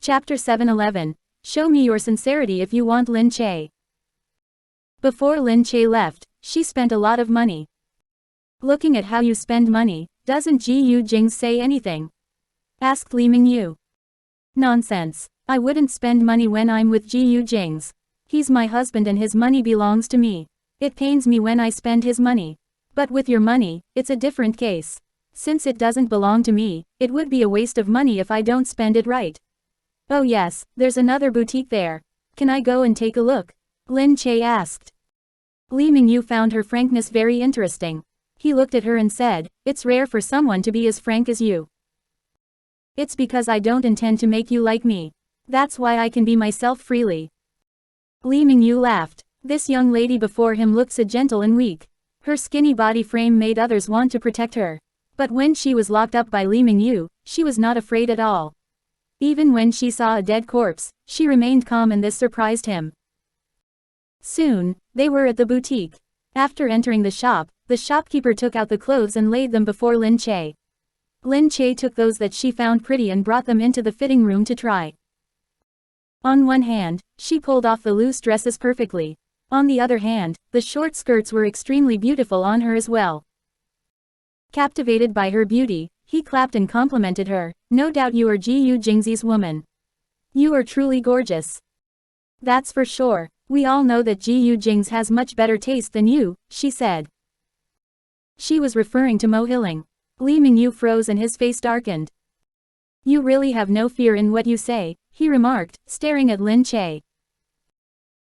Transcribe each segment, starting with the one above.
Chapter 711. Show me your sincerity if you want Lin Che. Before Lin Che left, she spent a lot of money. Looking at how you spend money, doesn't Gu Jingze say anything? Asked Li Mingyu. Nonsense. I wouldn't spend money when I'm with Gu Jingze. He's my husband and his money belongs to me. It pains me when I spend his money. But with your money, it's a different case. Since it doesn't belong to me, it would be a waste of money if I don't spend it right. Oh yes, there's another boutique there. Can I go and take a look? Lin Che asked. Li Mingyu found her frankness very interesting. He looked at her and said, "It's rare for someone to be as frank as you. It's because I don't intend to make you like me. That's why I can be myself freely." Li Mingyu laughed. This young lady before him looked so gentle and weak. Her skinny body frame made others want to protect her. But when she was locked up by Li Mingyu, she was not afraid at all. Even when she saw a dead corpse, she remained calm and this surprised him. Soon, they were at the boutique. After entering the shop, the shopkeeper took out the clothes and laid them before Lin Che. Lin Che took those that she found pretty and brought them into the fitting room to try. On one hand, she pulled off the loose dresses perfectly. On the other hand, the short skirts were extremely beautiful on her as well. Captivated by her beauty, he clapped and complimented her. "No doubt you are Gu Jingze's woman. You are truly gorgeous." "That's for sure. We all know that Gu Jingze has much better taste than you," she said. She was referring to Mo Hiling. Li Mingyu froze and his face darkened. "You really have no fear in what you say," he remarked, staring at Lin Che.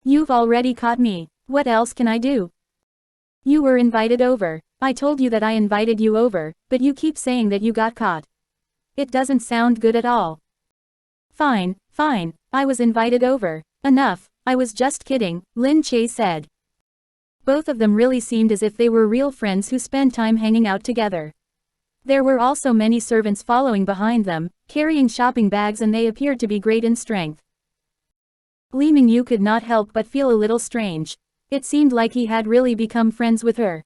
"You've already caught me. What else can I do? You were invited over. I told you that I invited you over, but you keep saying that you got caught. It doesn't sound good at all." Fine, I was invited over. Enough, I was just kidding," Lin Che said. Both of them really seemed as if they were real friends who spent time hanging out together. There were also many servants following behind them, carrying shopping bags, and they appeared to be great in strength. Li Mingyu could not help but feel a little strange. It seemed like he had really become friends with her.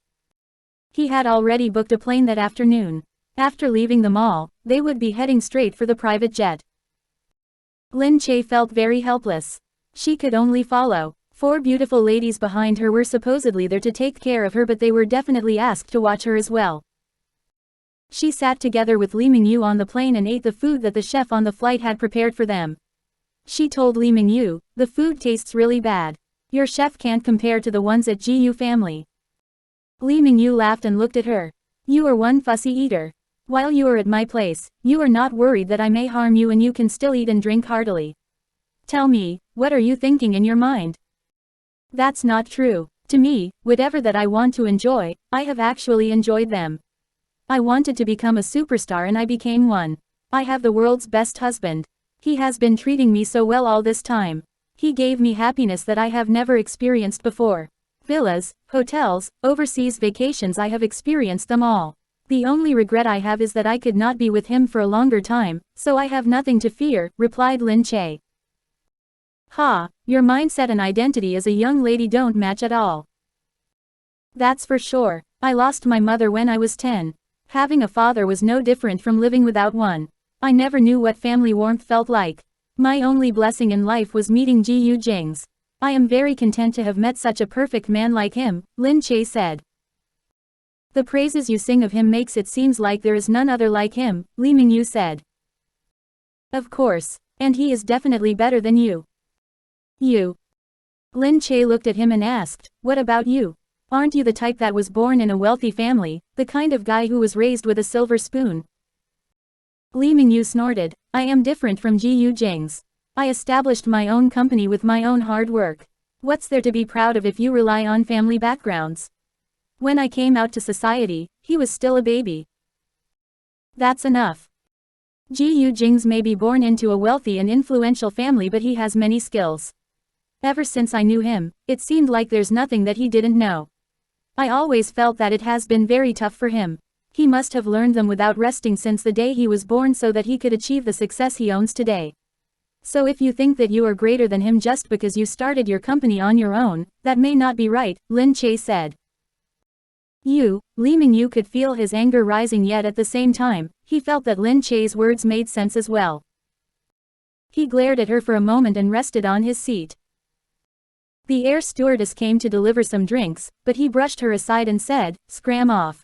He had already booked a plane that afternoon. After leaving the mall, they would be heading straight for the private jet. Lin Che felt very helpless. She could only follow. 4 beautiful ladies behind her were supposedly there to take care of her, but they were definitely asked to watch her as well. She sat together with Li Mingyu on the plane and ate the food that the chef on the flight had prepared for them. She told Li Mingyu, "The food tastes really bad. Your chef can't compare to the ones at Gu family." Li Mingyu laughed and looked at her. "You are one fussy eater. While you are at my place, you are not worried that I may harm you and you can still eat and drink heartily. Tell me, what are you thinking in your mind?" "That's not true. To me, whatever that I want to enjoy, I have actually enjoyed them. I wanted to become a superstar and I became one. I have the world's best husband. He has been treating me so well all this time. He gave me happiness that I have never experienced before. Villas, hotels, overseas vacations, I have experienced them all. The only regret I have is that I could not be with him for a longer time, so I have nothing to fear," replied Lin Che. "Ha, your mindset and identity as a young lady don't match at all. That's for sure. I lost my mother when I was 10. Having a father was no different from living without one. I never knew what family warmth felt like. My only blessing in life was meeting Gu Jingze. I am very content to have met such a perfect man like him," Lin Che said. "The praises you sing of him makes it seems like there is none other like him," Li Mingyu said. "Of course. And he is definitely better than you." "You?" Lin Che looked at him and asked, "What about you? Aren't you the type that was born in a wealthy family, the kind of guy who was raised with a silver spoon?" Li Mingyu snorted, "I am different from Gu Jingze. I established my own company with my own hard work. What's there to be proud of if you rely on family backgrounds? When I came out to society, he was still a baby. That's enough. Gu Jingze may be born into a wealthy and influential family, but he has many skills. Ever since I knew him, it seemed like there's nothing that he didn't know. I always felt that it has been very tough for him. He must have learned them without resting since the day he was born so that he could achieve the success he owns today. So if you think that you are greater than him just because you started your company on your own, that may not be right," Lin Che said. Li Mingyu could feel his anger rising, yet at the same time, he felt that Lin Che's words made sense as well. He glared at her for a moment and rested on his seat. The air stewardess came to deliver some drinks, but he brushed her aside and said, "Scram off."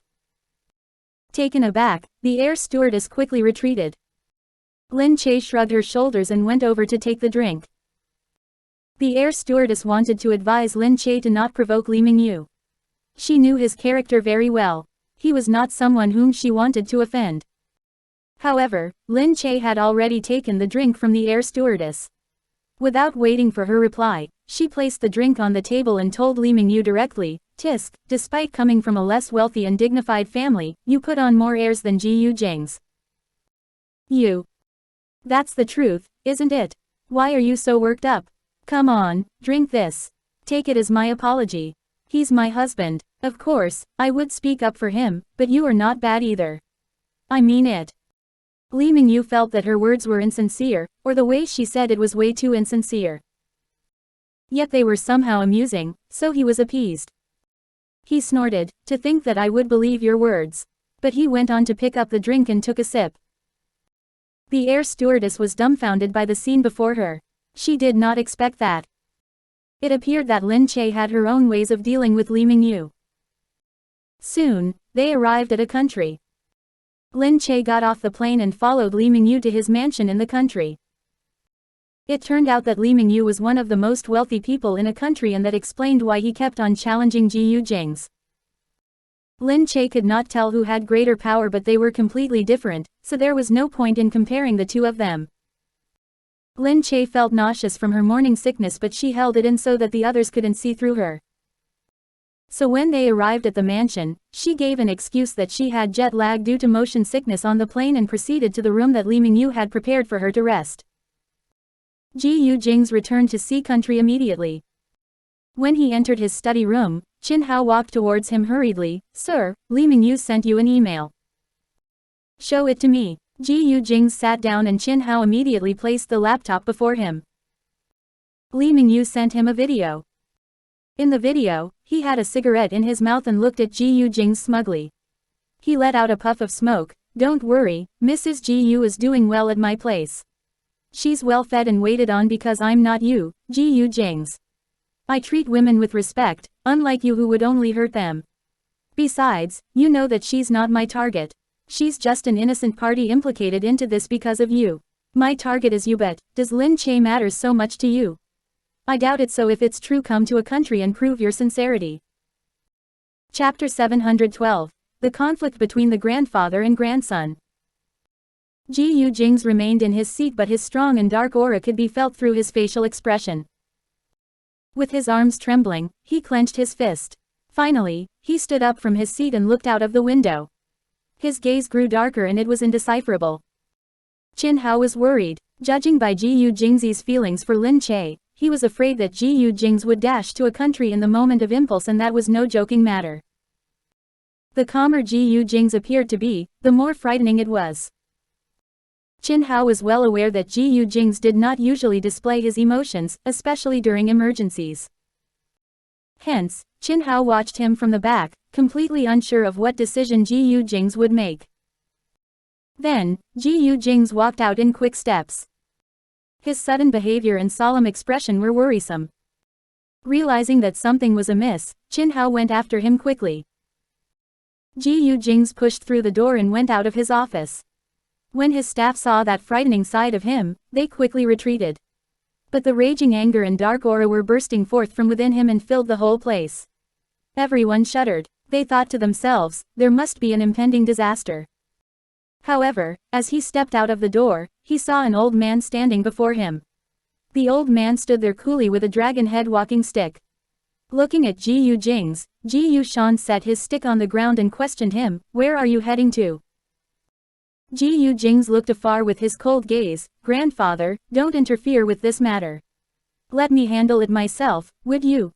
Taken aback, the air stewardess quickly retreated. Lin Che shrugged her shoulders and went over to take the drink. The air stewardess wanted to advise Lin Che to not provoke Li Mingyu. She knew his character very well. He was not someone whom she wanted to offend. However, Lin Che had already taken the drink from the air stewardess. Without waiting for her reply, she placed the drink on the table and told Li Mingyu directly, "Tisk, despite coming from a less wealthy and dignified family, you put on more airs than Gu Jingze. You. That's the truth, isn't it? Why are you so worked up? Come on, drink this. Take it as my apology. He's my husband. Of course, I would speak up for him, but you are not bad either. I mean it." Li Mingyu felt that her words were insincere, or the way she said it was way too insincere. Yet they were somehow amusing, so he was appeased. He snorted, "To think that I would believe your words." But he went on to pick up the drink and took a sip. The air stewardess was dumbfounded by the scene before her. She did not expect that. It appeared that Lin Che had her own ways of dealing with Li Mingyu. Soon, they arrived at a country. Lin Che got off the plane and followed Li Mingyu to his mansion in the country. It turned out that Li Mingyu was one of the most wealthy people in a country, and that explained why he kept on challenging Gu Jingze. Lin Che could not tell who had greater power, but they were completely different, so there was no point in comparing the two of them. Lin Che felt nauseous from her morning sickness, but she held it in so that the others couldn't see through her. So when they arrived at the mansion, she gave an excuse that she had jet lag due to motion sickness on the plane and proceeded to the room that Li Mingyu had prepared for her to rest. Gu Jingze returned to Sea Country immediately. When he entered his study room, Qin Hao walked towards him hurriedly. "Sir, Li Mingyu sent you an email." "Show it to me." Gu Jingze sat down and Qin Hao immediately placed the laptop before him. Li Mingyu sent him a video. In the video, he had a cigarette in his mouth and looked at Gu Jingze smugly. He let out a puff of smoke. "Don't worry, Mrs. Gu is doing well at my place. She's well fed and waited on because I'm not you, Gu Jingze. I treat women with respect, unlike you who would only hurt them. Besides, you know that she's not my target. She's just an innocent party implicated into this because of you. My target is you, but does Lin Che matter so much to you? I doubt it, so if it's true, come to a country and prove your sincerity." Chapter 712. The conflict between the grandfather and grandson. Gu Jingze remained in his seat, but his strong and dark aura could be felt through his facial expression. With his arms trembling, he clenched his fist. Finally, he stood up from his seat and looked out of the window. His gaze grew darker and it was indecipherable. Qin Hao was worried. Judging by Gu Jingze's feelings for Lin Che, he was afraid that Gu Jingze would dash to a country in the moment of impulse, and that was no joking matter. The calmer Gu Jingze appeared to be, the more frightening it was. Qin Hao was well aware that Gu Jingze did not usually display his emotions, especially during emergencies. Hence, Qin Hao watched him from the back, completely unsure of what decision Gu Jingze would make. Then, Gu Jingze walked out in quick steps. His sudden behavior and solemn expression were worrisome. Realizing that something was amiss, Qin Hao went after him quickly. Gu Jingze pushed through the door and went out of his office. When his staff saw that frightening side of him, they quickly retreated. But the raging anger and dark aura were bursting forth from within him and filled the whole place. Everyone shuddered. They thought to themselves, there must be an impending disaster. However, as he stepped out of the door, he saw an old man standing before him. The old man stood there coolly with a dragon head walking stick. Looking at Gu Jingze, Gu Shan set his stick on the ground and questioned him, "Where are you heading to?" Gu Jingze looked afar with his cold gaze. "Grandfather, don't interfere with this matter. Let me handle it myself, would you?"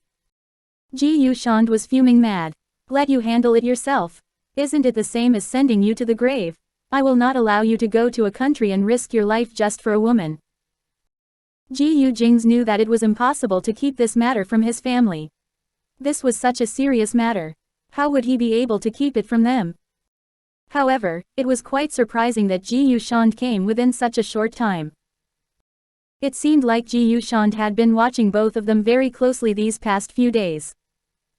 Gu Shan was fuming mad. "Let you handle it yourself? Isn't it the same as sending you to the grave? I will not allow you to go to a country and risk your life just for a woman." Gu Jingze knew that it was impossible to keep this matter from his family. This was such a serious matter. How would he be able to keep it from them? However, it was quite surprising that Gu Shan came within such a short time. It seemed like Gu Yushand had been watching both of them very closely these past few days.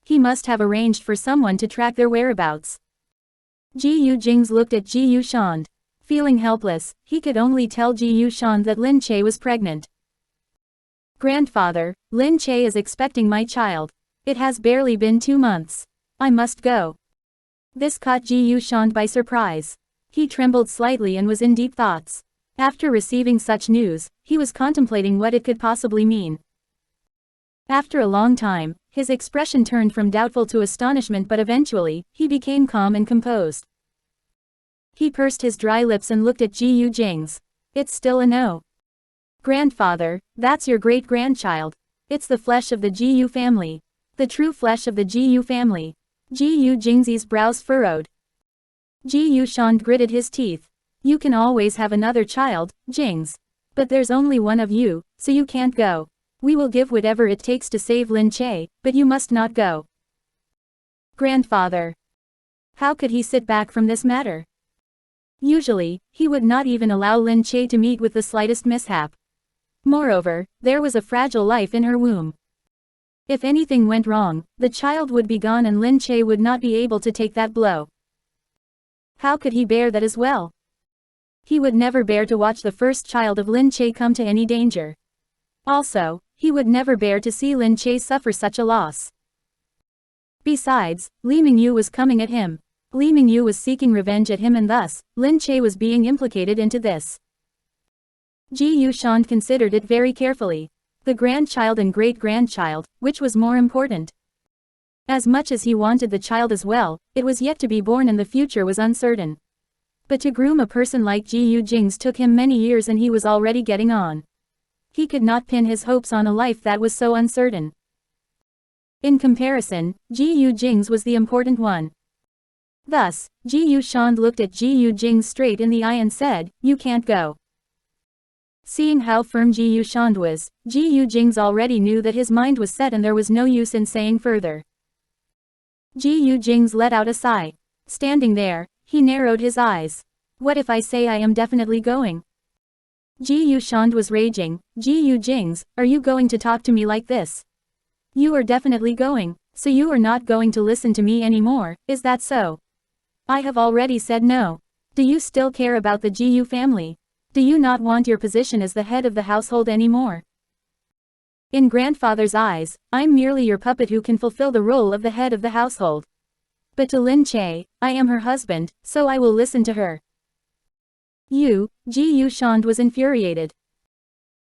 He must have arranged for someone to track their whereabouts. Gu Jingze looked at Gu Yushand. Feeling helpless, he could only tell Gu Yushand that Lin Che was pregnant. "Grandfather, Lin Che is expecting my child. It has barely been 2 months. I must go." This caught Gu Yushand by surprise. He trembled slightly and was in deep thoughts. After receiving such news, he was contemplating what it could possibly mean. After a long time, his expression turned from doubtful to astonishment, but eventually, he became calm and composed. He pursed his dry lips and looked at Gu Jingze. "It's still a no." "Grandfather, that's your great-grandchild. It's the flesh of the Gu family. The true flesh of the Gu family." Gu Jingze's brows furrowed. Gu Yushand gritted his teeth. "You can always have another child, Jingze. But there's only one of you, so you can't go. We will give whatever it takes to save Lin Che, but you must not go." Grandfather. How could he sit back from this matter? Usually, he would not even allow Lin Che to meet with the slightest mishap. Moreover, there was a fragile life in her womb. If anything went wrong, the child would be gone and Lin Che would not be able to take that blow. How could he bear that as well? He would never bear to watch the first child of Lin Che come to any danger. Also, he would never bear to see Lin Che suffer such a loss. Besides, Li Mingyu was coming at him. Li Mingyu was seeking revenge at him, and thus, Lin Che was being implicated into this. Gu Yushand considered it very carefully. The grandchild and great-grandchild, which was more important? As much as he wanted the child as well, it was yet to be born and the future was uncertain. But to groom a person like Gu Jingze took him many years and he was already getting on. He could not pin his hopes on a life that was so uncertain. In comparison, Gu Jingze was the important one. Thus, Gu Yushand looked at Gu Jingze straight in the eye and said, "You can't go." Seeing how firm Gu Yushand was, Gu Jingze already knew that his mind was set and there was no use in saying further. Gu Jingze let out a sigh. Standing there, he narrowed his eyes. "What if I say I am definitely going?" Gu Yushand was raging. "Gu Jingze, are you going to talk to me like this? You are definitely going, so you are not going to listen to me anymore, is that so?" "I have already said no. Do you still care about the Gu family? Do you not want your position as the head of the household anymore? In grandfather's eyes, I'm merely your puppet who can fulfill the role of the head of the household. But to Lin Che, I am her husband, so I will listen to her." Gu Yushand was infuriated.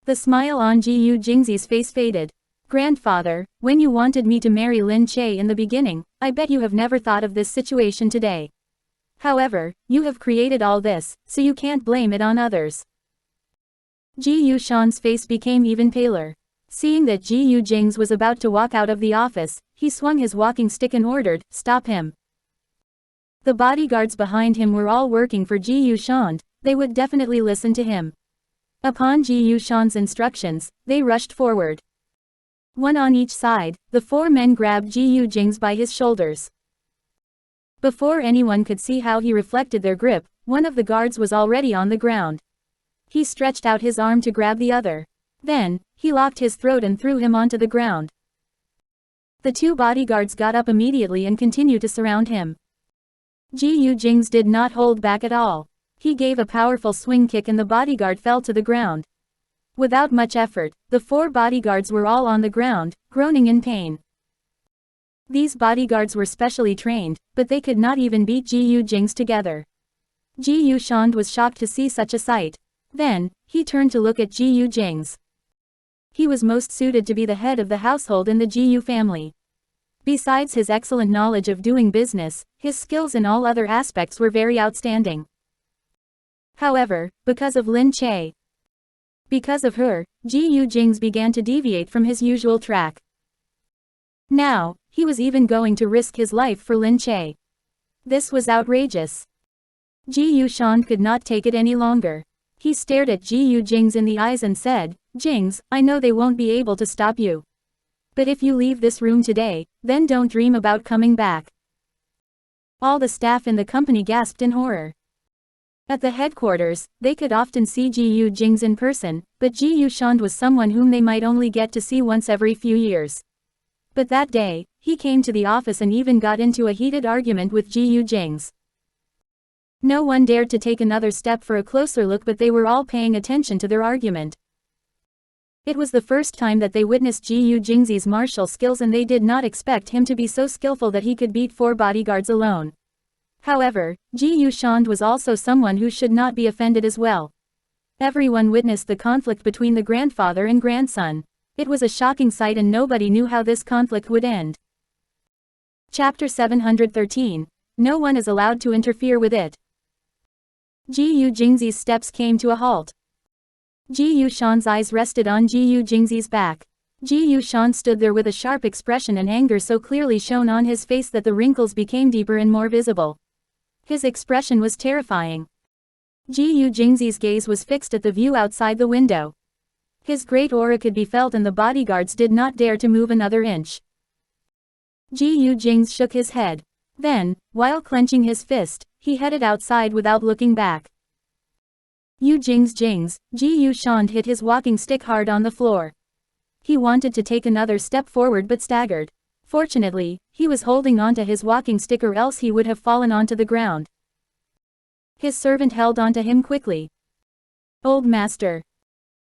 The smile on Gu Jingze's face faded. "Grandfather, when you wanted me to marry Lin Che in the beginning, I bet you have never thought of this situation today. However, you have created all this, so you can't blame it on others." Gu Yushand's face became even paler. Seeing that Gu Jingze was about to walk out of the office, he swung his walking stick and ordered, "Stop him." The bodyguards behind him were all working for Gu Yushand. They would definitely listen to him. Upon Gu Yushand's instructions, they rushed forward. One on each side, the 4 men grabbed Gu Jingze by his shoulders. Before anyone could see how he reflected their grip, one of the guards was already on the ground. He stretched out his arm to grab the other. Then, he locked his throat and threw him onto the ground. The 2 bodyguards got up immediately and continued to surround him. Gu Jingze did not hold back at all. He gave a powerful swing kick and the bodyguard fell to the ground. Without much effort, the 4 bodyguards were all on the ground, groaning in pain. These bodyguards were specially trained, but they could not even beat Gu Jingze together. Gu Yushand was shocked to see such a sight. Then, he turned to look at Gu Jingze. He was most suited to be the head of the household in the Gu family. Besides his excellent knowledge of doing business, his skills in all other aspects were very outstanding. However, because of Lin Che, because of her, Gu Jingze began to deviate from his usual track. Now, he was even going to risk his life for Lin Che. This was outrageous. Gu Yushand could not take it any longer. He stared at Gu Jingze in the eyes and said, "Jingze, I know they won't be able to stop you. But if you leave this room today, then don't dream about coming back." All the staff in the company gasped in horror. At the headquarters, they could often see Gu Jingze in person, but Gu Shand was someone whom they might only get to see once every few years. But that day, he came to the office and even got into a heated argument with Gu Jingze. No one dared to take another step for a closer look, but they were all paying attention to their argument. It was the first time that they witnessed Gu Jingze's martial skills, and they did not expect him to be so skillful that he could beat 4 bodyguards alone. However, Gu Shand was also someone who should not be offended as well. Everyone witnessed the conflict between the grandfather and grandson. It was a shocking sight and nobody knew how this conflict would end. Chapter 713. No one is allowed to interfere with it. Gu Jingze's steps came to a halt. Gu Shan's eyes rested on Gu Jingze's back. Gu Shan stood there with a sharp expression, and anger so clearly shone on his face that the wrinkles became deeper and more visible. His expression was terrifying. Gu Jingze's gaze was fixed at the view outside the window. His great aura could be felt, and the bodyguards did not dare to move another inch. Gu Jingze shook his head. Then, while clenching his fist, he headed outside without looking back. Gu Jingze, Gu Shan hit his walking stick hard on the floor. He wanted to take another step forward but staggered. Fortunately, he was holding onto his walking stick, or else he would have fallen onto the ground. His servant held onto him quickly. Old master.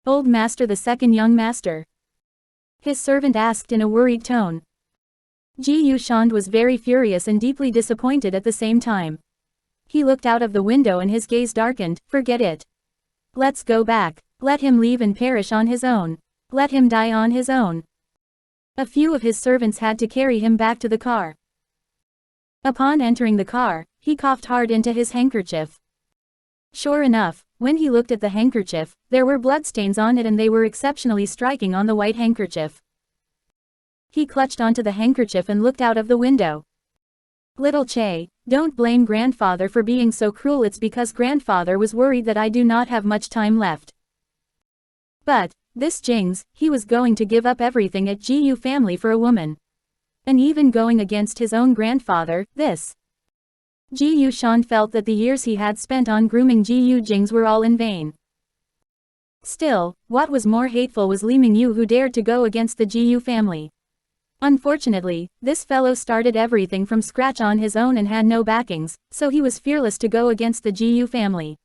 Old master, the second young master. His servant asked in a worried tone. Gu Shan was very furious and deeply disappointed at the same time. He looked out of the window and his gaze darkened. Forget it. Let's go back. Let him leave and perish on his own. Let him die on his own. A few of his servants had to carry him back to the car. Upon entering the car, he coughed hard into his handkerchief. Sure enough, when he looked at the handkerchief, there were bloodstains on it, and they were exceptionally striking on the white handkerchief. He clutched onto the handkerchief and looked out of the window. Little Che, don't blame grandfather for being so cruel. It's because grandfather was worried that I do not have much time left. But, this Jingze, he was going to give up everything at Gu family for a woman. And even going against his own grandfather, this. Gu Shan felt that the years he had spent on grooming Gu Jingze were all in vain. Still, what was more hateful was Li Mingyu, who dared to go against the Gu family. Unfortunately, this fellow started everything from scratch on his own and had no backings, so he was fearless to go against the Gu family.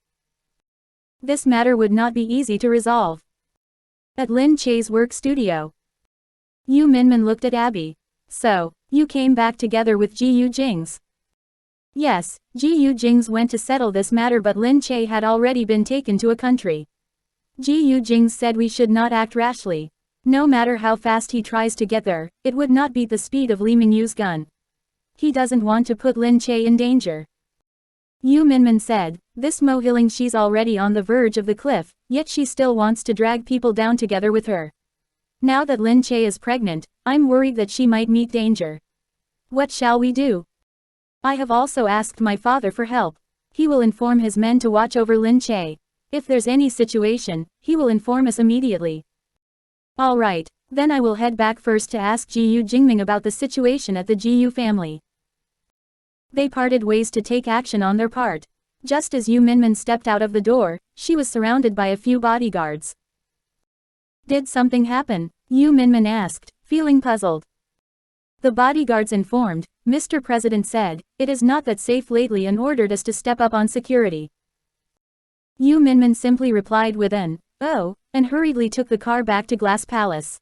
This matter would not be easy to resolve. At Lin Che's work studio, Yu Minmin looked at Abby. So, you came back together with Gu Jingze? Yes, Gu Jingze went to settle this matter, but Lin Che had already been taken to a country. Gu Jingze said we should not act rashly. No matter how fast he tries to get there, it would not beat the speed of Li Mingyu's gun. He doesn't want to put Lin Che in danger. Yu Minmin said, this Mo Hiling, she's already on the verge of the cliff, yet she still wants to drag people down together with her. Now that Lin Che is pregnant, I'm worried that she might meet danger. What shall we do? I have also asked my father for help. He will inform his men to watch over Lin Che. If there's any situation, he will inform us immediately. Alright, then I will head back first to ask Gu Jingming about the situation at the Gu family. They parted ways to take action on their part. Just as Yu Minmin stepped out of the door, she was surrounded by a few bodyguards. Did something happen? Yu Minmin asked, feeling puzzled. The bodyguards informed, Mr. President said, it is not that safe lately and ordered us to step up on security. Yu Minmin simply replied with an, oh, and hurriedly took the car back to Glass Palace.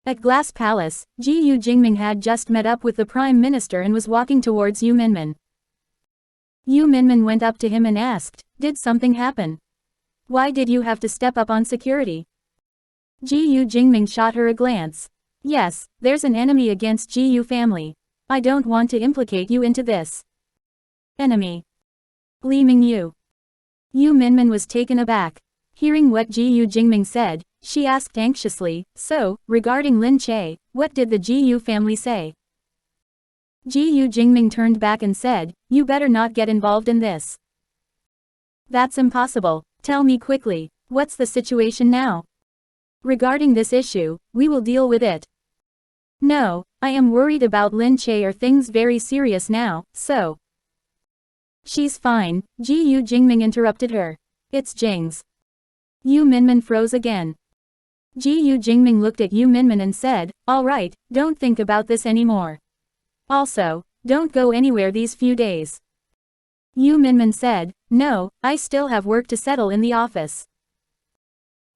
At Glass Palace, Gu Jingming had just met up with the Prime Minister and was walking towards Yu Minmin. Yu Minmin went up to him and asked, did something happen? Why did you have to step up on security? Gu Jingming shot her a glance. Yes, there's an enemy against Gu family. I don't want to implicate you into this. Enemy. Li Mingyu. Yu Minmin was taken aback. Hearing what Gu Jingming said, she asked anxiously, so, regarding Lin Che, what did the Gu family say? Gu Jingming turned back and said, you better not get involved in this. That's impossible. Tell me quickly, what's the situation now? Regarding this issue, we will deal with it. No, I am worried about Lin Che. Are things very serious now, so? She's fine, Gu Jingming interrupted her. It's Jing's. Yu Minmin froze again. Gu Jingming looked at Yu Minmin and said, alright, don't think about this anymore. Also, don't go anywhere these few days. Yu Minmin said, no, I still have work to settle in the office.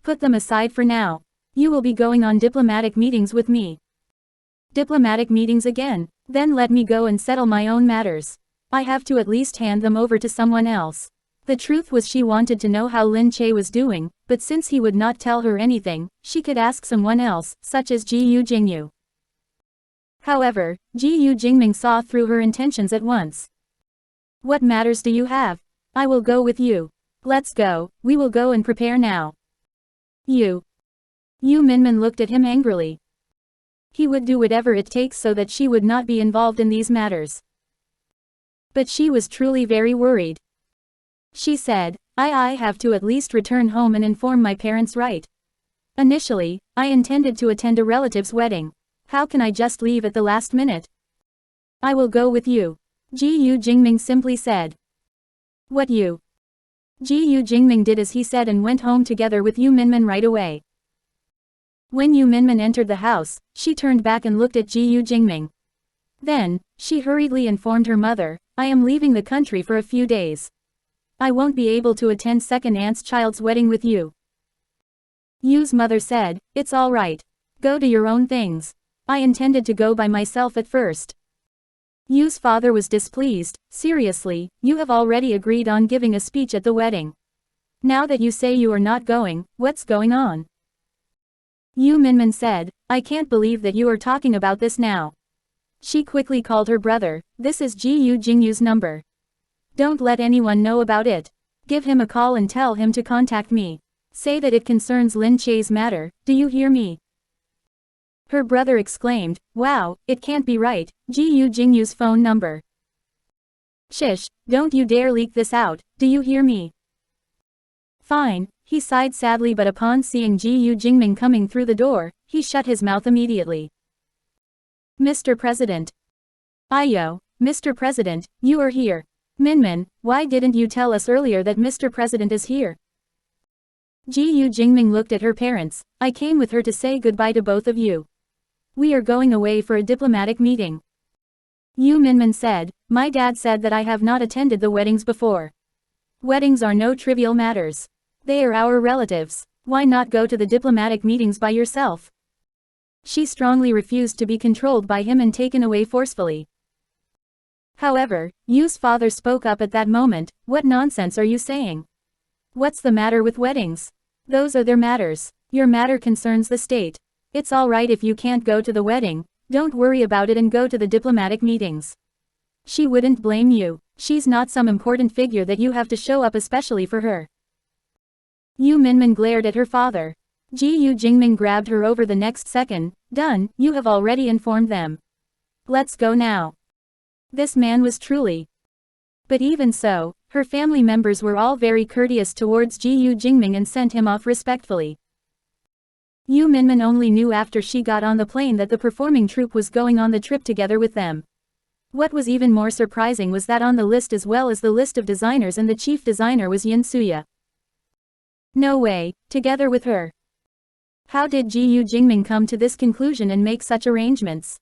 Put them aside for now. You will be going on diplomatic meetings with me. Diplomatic meetings again? Then let me go and settle my own matters. I have to at least hand them over to someone else. The truth was she wanted to know how Lin Che was doing, but since he would not tell her anything, she could ask someone else, such as Gu Jingyu. However, Gu Jingming saw through her intentions at once. What matters do you have? I will go with you. Let's go, we will go and prepare now. Yu Minmin looked at him angrily. He would do whatever it takes so that she would not be involved in these matters. But she was truly very worried. She said, I have to at least return home and inform my parents, right? Initially, I intended to attend a relative's wedding. How can I just leave at the last minute? I will go with you. Gu Jingming simply said. What you? Gu Jingming did as he said and went home together with Yu Minmin right away. When Yu Minmin entered the house, she turned back and looked at Gu Jingming. Then, she hurriedly informed her mother, I am leaving the country for a few days. I won't be able to attend second aunt's child's wedding with you. Yu's mother said, it's all right. Go to your own things. I intended to go by myself at first. Yu's father was displeased. Seriously, you have already agreed on giving a speech at the wedding. Now that you say you are not going, what's going on? Yu Minmin said, I can't believe that you are talking about this now. She quickly called her brother, this is Gu Jingyu's number. Don't let anyone know about it. Give him a call and tell him to contact me. Say that it concerns Lin Che's matter, do you hear me? Her brother exclaimed, wow, it can't be right, Gu Jingyu's phone number. Shish, don't you dare leak this out, do you hear me? Fine, he sighed sadly, but upon seeing Gu Jingming coming through the door, he shut his mouth immediately. Mr. President. Ayo, Mr. President, you are here. Minmin, why didn't you tell us earlier that Mr. President is here? Gu Jingming looked at her parents, I came with her to say goodbye to both of you. We are going away for a diplomatic meeting. Yu Minmin said, my dad said that I have not attended the weddings before. Weddings are no trivial matters. They are our relatives. Why not go to the diplomatic meetings by yourself? She strongly refused to be controlled by him and taken away forcefully. However, Yu's father spoke up at that moment, what nonsense are you saying? What's the matter with weddings? Those are their matters. Your matter concerns the state. It's alright if you can't go to the wedding, don't worry about it and go to the diplomatic meetings. She wouldn't blame you, she's not some important figure that you have to show up especially for her. Yu Minmin glared at her father. Gu Jingming grabbed her over the next second, done, you have already informed them. Let's go now. This man was truly. But even so, her family members were all very courteous towards Gu Jingming and sent him off respectfully. Yu Minmin only knew after she got on the plane that the performing troupe was going on the trip together with them. What was even more surprising was that on the list as well as the list of designers and the chief designer was Yin Suya. No way, together with her. How did Gu Jingming come to this conclusion and make such arrangements?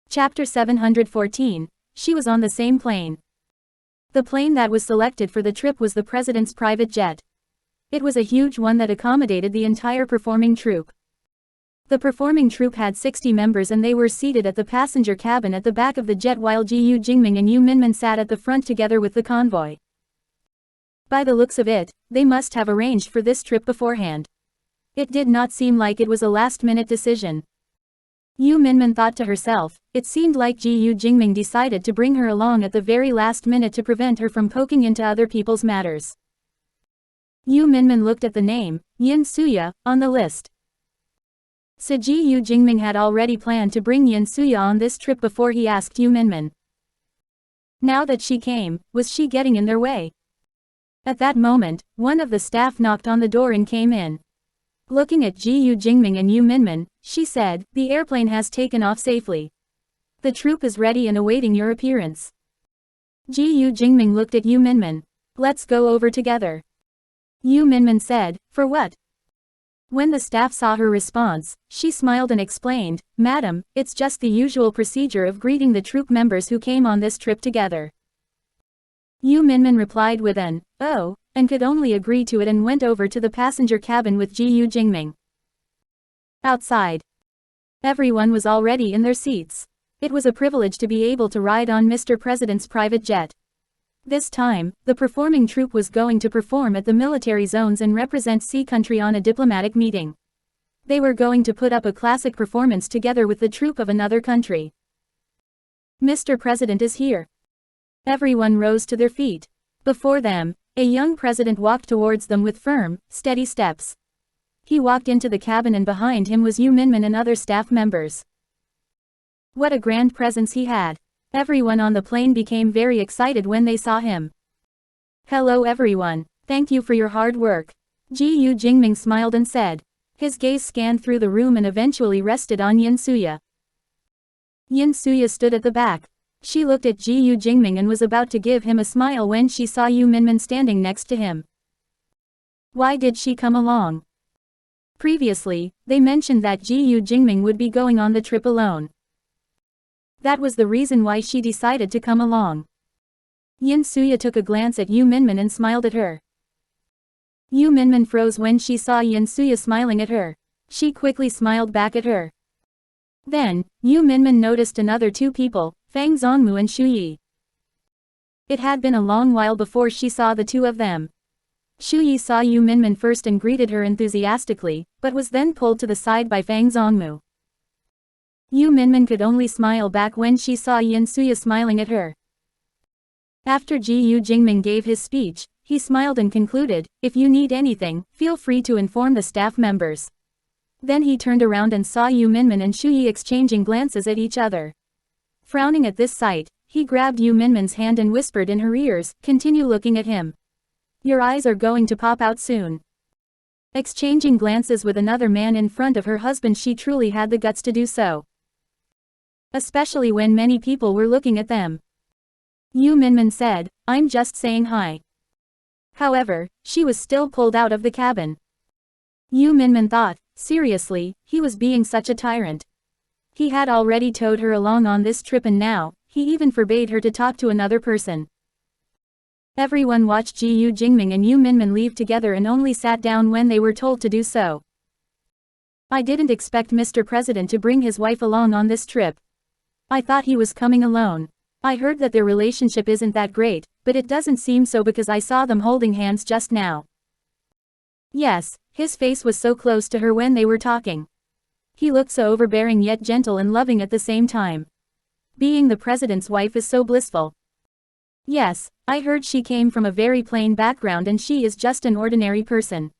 Chapter 714, she was on the same plane. The plane that was selected for the trip was the president's private jet. It was a huge one that accommodated the entire performing troupe. The performing troupe had 60 members and they were seated at the passenger cabin at the back of the jet while Gu Jingming and Yu Minmin sat at the front together with the convoy. By the looks of it, they must have arranged for this trip beforehand. It did not seem like it was a last-minute decision. Yu Minmin thought to herself, it seemed like Gu Jingming decided to bring her along at the very last minute to prevent her from poking into other people's matters. Yu Minmin looked at the name, Yin Suya, on the list. So Gu Jingming had already planned to bring Yin Suya on this trip before he asked Yu Minmin. Now that she came, was she getting in their way? At that moment, one of the staff knocked on the door and came in. Looking at Gu Jingming and Yu Minmin, she said, the airplane has taken off safely. The troupe is ready and awaiting your appearance. Gu Jingming looked at Yu Minmin. Let's go over together. Yu Minmin said, for what? When the staff saw her response, she smiled and explained, Madam, it's just the usual procedure of greeting the troop members who came on this trip together. Yu Minmin replied with an, oh, and could only agree to it and went over to the passenger cabin with Gu Jingming. Outside. Everyone was already in their seats. It was a privilege to be able to ride on Mr. President's private jet. This time, the performing troupe was going to perform at the military zones and represent Sea Country on a diplomatic meeting. They were going to put up a classic performance together with the troupe of another country. Mr. President is here. Everyone rose to their feet. Before them, a young president walked towards them with firm, steady steps. He walked into the cabin and behind him was Yu Minmin and other staff members. What a grand presence he had. Everyone on the plane became very excited when they saw him. Hello everyone, thank you for your hard work. Gu Jingming smiled and said. His gaze scanned through the room and eventually rested on Yin Suya. Yin Suya stood at the back. She looked at Gu Jingming and was about to give him a smile when she saw Yu Minmin standing next to him. Why did she come along? Previously, they mentioned that Gu Jingming would be going on the trip alone. That was the reason why she decided to come along. Yin Suya took a glance at Yu Minmin and smiled at her. Yu Minmin froze when she saw Yin Suya smiling at her. She quickly smiled back at her. Then, Yu Minmin noticed another two people, Fang Zongmu and Shu Yi. It had been a long while before she saw the two of them. Shu Yi saw Yu Minmin first and greeted her enthusiastically, but was then pulled to the side by Fang Zongmu. Yu Minmin could only smile back when she saw Yin Suya smiling at her. After Gu Jingming gave his speech, he smiled and concluded, if you need anything, feel free to inform the staff members. Then he turned around and saw Yu Minmin and Shu Yi exchanging glances at each other. Frowning at this sight, he grabbed Yu Minmin's hand and whispered in her ears, continue looking at him. Your eyes are going to pop out soon. Exchanging glances with another man in front of her husband, she truly had the guts to do so. Especially when many people were looking at them. Yu Minmin said, I'm just saying hi. However, she was still pulled out of the cabin. Yu Minmin thought, seriously, he was being such a tyrant. He had already towed her along on this trip and now, he even forbade her to talk to another person. Everyone watched Gu Jingming and Yu Minmin leave together and only sat down when they were told to do so. I didn't expect Mr. President to bring his wife along on this trip. I thought he was coming alone. I heard that their relationship isn't that great, but it doesn't seem so because I saw them holding hands just now. Yes, his face was so close to her when they were talking. He looked so overbearing yet gentle and loving at the same time. Being the president's wife is so blissful. Yes, I heard she came from a very plain background and she is just an ordinary person.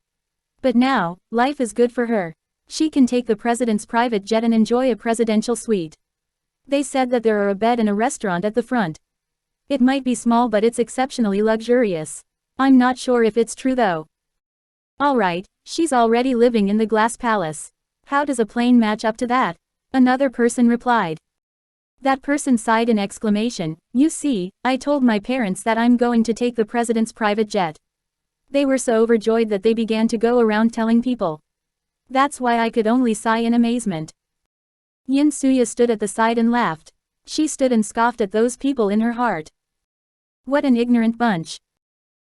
But now, life is good for her. She can take the president's private jet and enjoy a presidential suite. They said that there are a bed and a restaurant at the front. It might be small but it's exceptionally luxurious. I'm not sure if it's true though. Alright, she's already living in the glass palace. How does a plane match up to that? Another person replied. That person sighed in exclamation, you see, I told my parents that I'm going to take the president's private jet. They were so overjoyed that they began to go around telling people. That's why I could only sigh in amazement. Yin Suya stood at the side and laughed. She stood and scoffed at those people in her heart. What an ignorant bunch.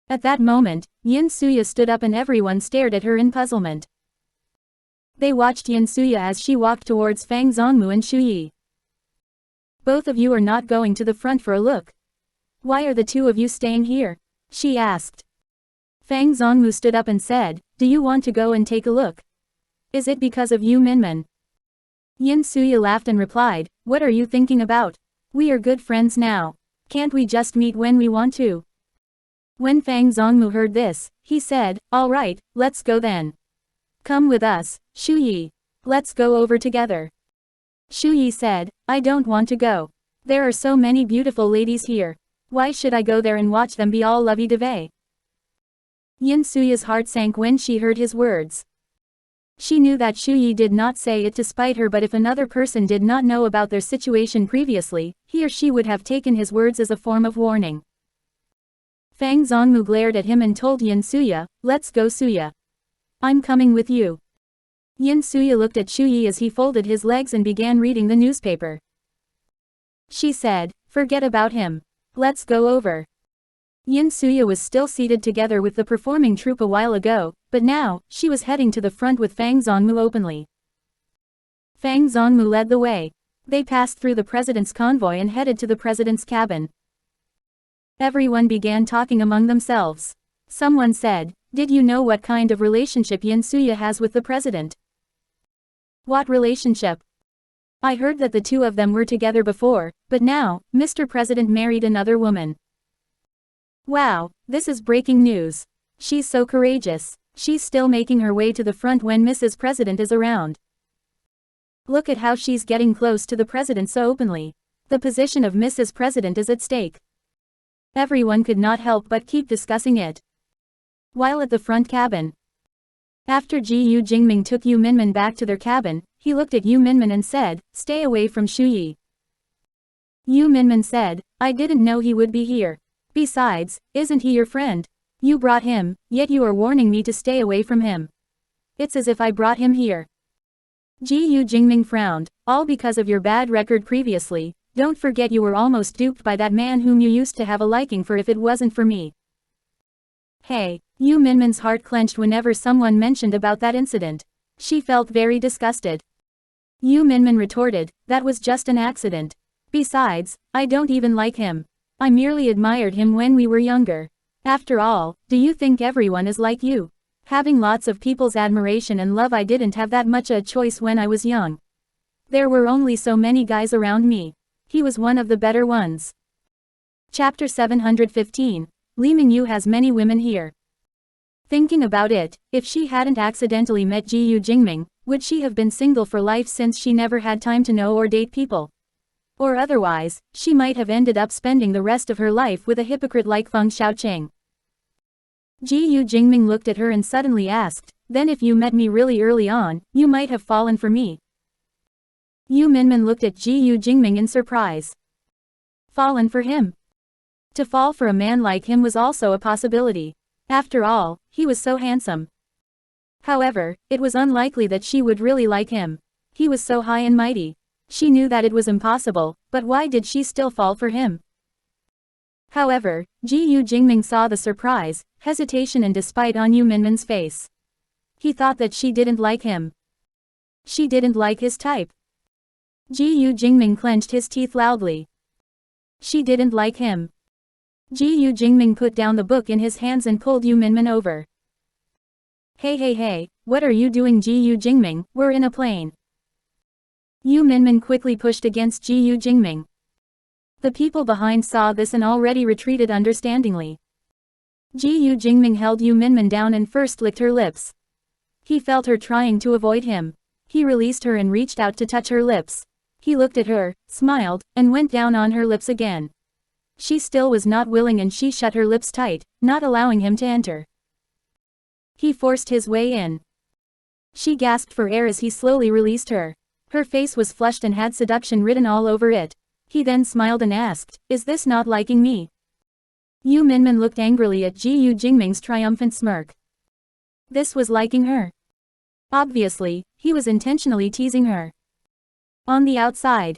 At that moment, Yin Suya stood up and everyone stared at her in puzzlement. They watched Yin Suya as she walked towards Fang Zongmu and Shu Yi. Both of you are not going to the front for a look. Why are the two of you staying here? She asked. Fang Zongmu stood up and said, do you want to go and take a look? Is it because of Yu Minmin? Yin Suya laughed and replied, what are you thinking about? We are good friends now. Can't we just meet when we want to? When Fang Zongmu heard this, he said, all right, let's go then. Come with us, Shu Yi. Let's go over together. Shu Yi said, I don't want to go. There are so many beautiful ladies here. Why should I go there and watch them be all lovey-dovey? Yin Suya's heart sank when she heard his words. She knew that Shu Yi did not say it to spite her, but if another person did not know about their situation previously, he or she would have taken his words as a form of warning. Fang Zongmu glared at him and told Yin Suya, let's go Suya. I'm coming with you. Yin Suya looked at Shu Yi as he folded his legs and began reading the newspaper. She said, forget about him. Let's go over. Yin Suya was still seated together with the performing troupe a while ago, but now, she was heading to the front with Fang Zongmu openly. Fang Zongmu led the way. They passed through the president's convoy and headed to the president's cabin. Everyone began talking among themselves. Someone said, did you know what kind of relationship Yin Suya has with the president? What relationship? I heard that the two of them were together before, but now, Mr. President married another woman. Wow, this is breaking news. She's so courageous. She's still making her way to the front when Mrs. President is around. Look at how she's getting close to the president so openly. The position of Mrs. President is at stake. Everyone could not help but keep discussing it. While at the front cabin. After Gu Jingming took Yu Minmin back to their cabin, he looked at Yu Minmin and said, stay away from Shu Yi. Yu Minmin said, I didn't know he would be here. Besides, isn't he your friend? You brought him, yet you are warning me to stay away from him. It's as if I brought him here. Gu Jingming frowned, all because of your bad record previously. Don't forget you were almost duped by that man whom you used to have a liking for if it wasn't for me. Hey, Yu Minmin's heart clenched whenever someone mentioned about that incident. She felt very disgusted. Yu Minmin retorted, that was just an accident. Besides, I don't even like him. I merely admired him when we were younger. After all, do you think everyone is like you? Having lots of people's admiration and love, I didn't have that much a choice when I was young. There were only so many guys around me. He was one of the better ones. Chapter 715. Li Mingyu has many women here. Thinking about it, if she hadn't accidentally met Gu Jingming, would she have been single for life since she never had time to know or date people? Or otherwise, she might have ended up spending the rest of her life with a hypocrite like Feng Xiaoqing. Gu Jingming looked at her and suddenly asked, then if you met me really early on, you might have fallen for me. Yu Minmin looked at Gu Jingming in surprise. Fallen for him? To fall for a man like him was also a possibility. After all, he was so handsome. However, it was unlikely that she would really like him. He was so high and mighty. She knew that it was impossible, but why did she still fall for him? However, Gu Jingming saw the surprise, hesitation and despite on Yu Minmin's face. He thought that she didn't like him. She didn't like his type. Gu Jingming clenched his teeth loudly. She didn't like him. Gu Jingming put down the book in his hands and pulled Yu Minmin over. Hey, what are you doing, Gu Jingming? We're in a plane. Yu Minmin quickly pushed against Gu Jingming. The people behind saw this and already retreated understandingly. Gu Jingming held Yu Minmin down and first licked her lips. He felt her trying to avoid him. He released her and reached out to touch her lips. He looked at her, smiled, and went down on her lips again. She still was not willing and she shut her lips tight, not allowing him to enter. He forced his way in. She gasped for air as he slowly released her. Her face was flushed and had seduction written all over it. He then smiled and asked, is this not liking me? Yu Minmin looked angrily at Gu Jingming's triumphant smirk. This was liking her. Obviously, he was intentionally teasing her. On the outside.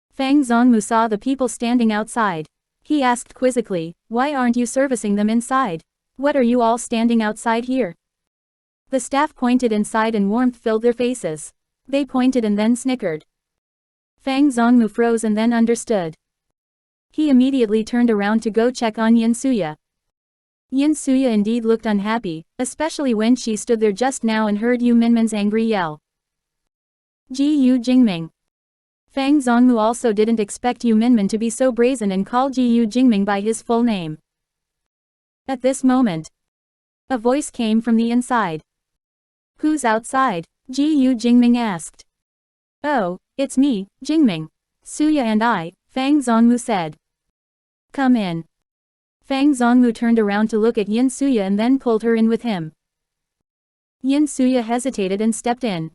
Fang Zongmu saw the people standing outside. He asked quizzically, why aren't you servicing them inside? What are you all standing outside here? The staff pointed inside and warmth filled their faces. They pointed and then snickered. Fang Zongmu froze and then understood. He immediately turned around to go check on Yin Suya. Yin Suya indeed looked unhappy, especially when she stood there just now and heard Yu Minmin's angry yell. Gu Jingming. Fang Zongmu also didn't expect Yu Minmin to be so brazen and call Gu Jingming by his full name. At this moment, a voice came from the inside. Who's outside? Gu Jingming asked. Oh, it's me, Jingming. Suya and I, Fang Zongmu said. Come in. Fang Zongmu turned around to look at Yin Suya and then pulled her in with him. Yin Suya hesitated and stepped in.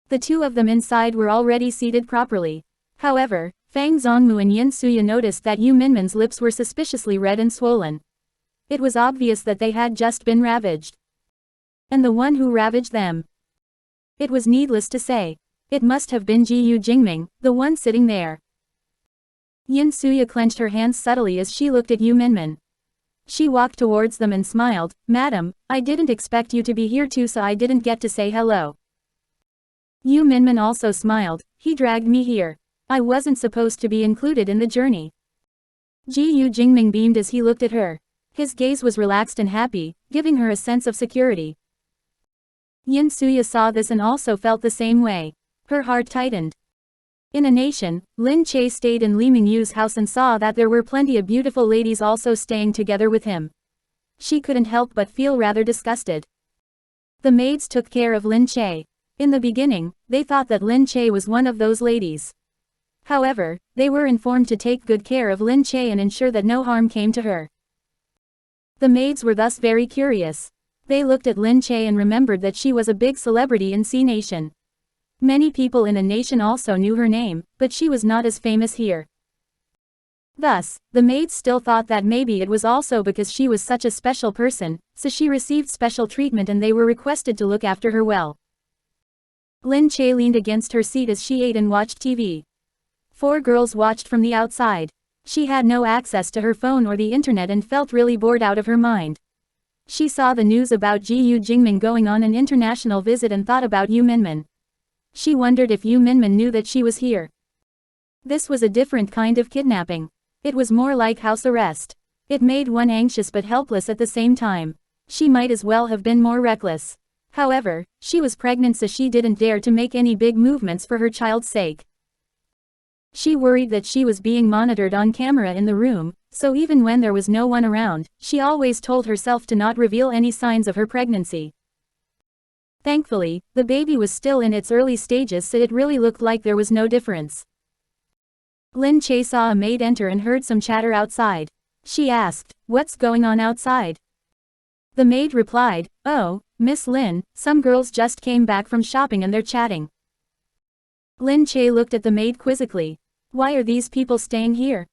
The two of them inside were already seated properly. However, Fang Zongmu and Yin Suya noticed that Yu Minmin's lips were suspiciously red and swollen. It was obvious that they had just been ravaged. And the one who ravaged them. It was needless to say. It must have been Gu Jingming, the one sitting there. Yin Suya clenched her hands subtly as she looked at Yu Minmin. She walked towards them and smiled, "Madam, I didn't expect you to be here too, so I didn't get to say hello." Yu Minmin also smiled, "He dragged me here. I wasn't supposed to be included in the journey." Gu Jingming beamed as he looked at her. His gaze was relaxed and happy, giving her a sense of security. Yin Suya saw this and also felt the same way. Her heart tightened. In a nation, Lin Che stayed in Li Mingyu's house and saw that there were plenty of beautiful ladies also staying together with him. She couldn't help but feel rather disgusted. The maids took care of Lin Che. In the beginning, they thought that Lin Che was one of those ladies. However, they were informed to take good care of Lin Che and ensure that no harm came to her. The maids were thus very curious. They looked at Lin Che and remembered that she was a big celebrity in C Nation. Many people in a nation also knew her name, but she was not as famous here. Thus, the maids still thought that maybe it was also because she was such a special person, so she received special treatment and they were requested to look after her well. Lin Che leaned against her seat as she ate and watched TV. 4 girls watched from the outside. She had no access to her phone or the internet and felt really bored out of her mind. She saw the news about Gu Jingming going on an international visit and thought about Yu Minmin. She wondered if Yu Minmin knew that she was here. This was a different kind of kidnapping. It was more like house arrest. It made one anxious but helpless at the same time. She might as well have been more reckless. However, she was pregnant, so she didn't dare to make any big movements for her child's sake. She worried that she was being monitored on camera in the room, so even when there was no one around, she always told herself to not reveal any signs of her pregnancy. Thankfully, the baby was still in its early stages, so it really looked like there was no difference. Lin Che saw a maid enter and heard some chatter outside. She asked, "What's going on outside?" The maid replied, "Oh, Miss Lin, some girls just came back from shopping and they're chatting." Lin Che looked at the maid quizzically. "Why are these people staying here?"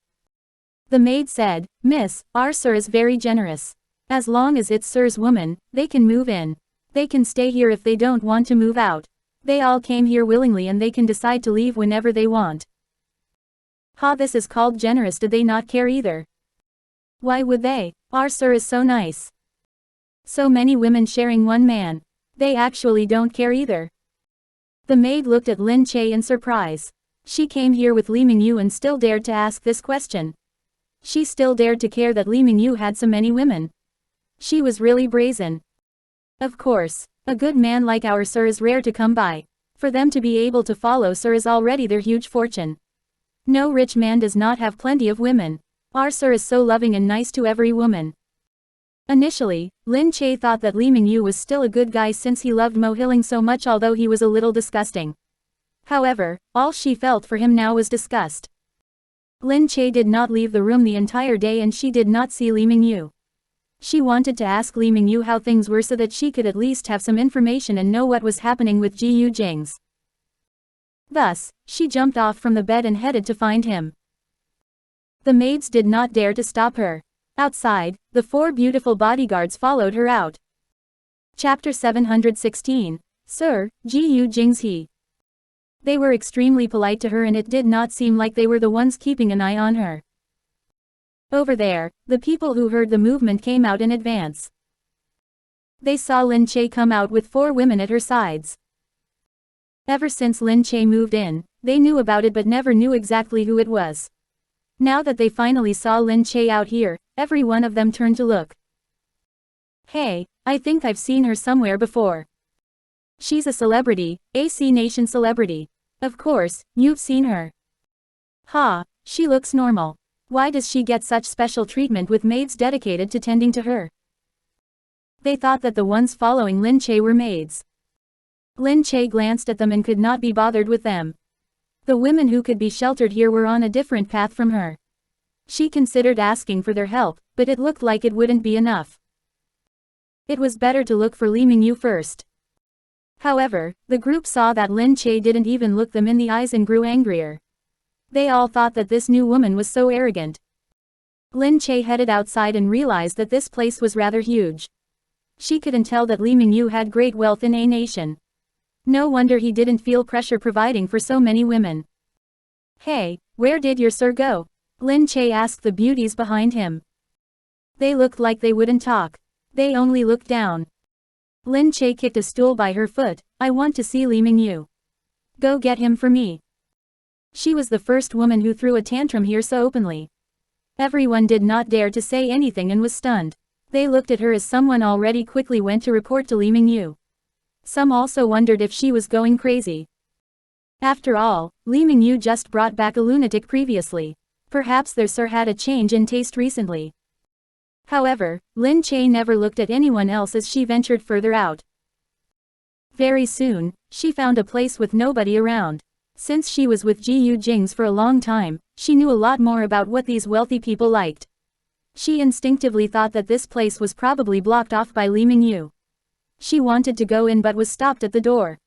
The maid said, "Miss, our sir is very generous. As long as it's sir's woman, they can move in. They can stay here if they don't want to move out. They all came here willingly and they can decide to leave whenever they want." "Ha, this is called generous. Did they not care either?" "Why would they? Our sir is so nice. So many women sharing one man. They actually don't care either." The maid looked at Lin Che in surprise. She came here with Li Mingyu and still dared to ask this question. She still dared to care that Li Mingyu had so many women. She was really brazen. Of course, a good man like our sir is rare to come by. For them to be able to follow sir is already their huge fortune. No rich man does not have plenty of women. Our sir is so loving and nice to every woman. Initially, Lin Che thought that Li Mingyu was still a good guy since he loved Mo Hilling so much, although he was a little disgusting. However, all she felt for him now was disgust. Lin Che did not leave the room the entire day and she did not see Li Mingyu. She wanted to ask Li Mingyu how things were so that she could at least have some information and know what was happening with Gu Jingze. Thus, she jumped off from the bed and headed to find him. The maids did not dare to stop her. Outside, the 4 beautiful bodyguards followed her out. Chapter 716. Sir, Gu Jingze. They were extremely polite to her and it did not seem like they were the ones keeping an eye on her. Over there, the people who heard the movement came out in advance. They saw Lin Che come out with 4 women at her sides. Ever since Lin Che moved in, they knew about it but never knew exactly who it was. Now that they finally saw Lin Che out here, every one of them turned to look. "Hey, I think I've seen her somewhere before. She's a celebrity, a C Nation celebrity. Of course, you've seen her. Ha, she looks normal. Why does she get such special treatment with maids dedicated to tending to her?" They thought that the ones following Lin Che were maids. Lin Che glanced at them and could not be bothered with them. The women who could be sheltered here were on a different path from her. She considered asking for their help, but it looked like it wouldn't be enough. It was better to look for Li Mingyu first. However, the group saw that Lin Che didn't even look them in the eyes and grew angrier. They all thought that this new woman was so arrogant. Lin Che headed outside and realized that this place was rather huge. She couldn't tell that Li Mingyu had great wealth in a nation. No wonder he didn't feel pressure providing for so many women. Hey, where did your sir go? Lin Che asked the beauties behind him. They looked like they wouldn't talk. They only looked down. Lin Che kicked a stool by her foot. I want to see Li Mingyu. Go get him for me. She was the first woman who threw a tantrum here so openly. Everyone did not dare to say anything and was stunned. They looked at her as someone already quickly went to report to Li Mingyu. Some also wondered if she was going crazy. After all, Li Mingyu just brought back a lunatic previously. Perhaps their sir had a change in taste recently. However, Lin Che never looked at anyone else as she ventured further out. Very soon, she found a place with nobody around. Since she was with Gu Jingze for a long time, she knew a lot more about what these wealthy people liked. She instinctively thought that this place was probably blocked off by Li Mingyu. She wanted to go in but was stopped at the door.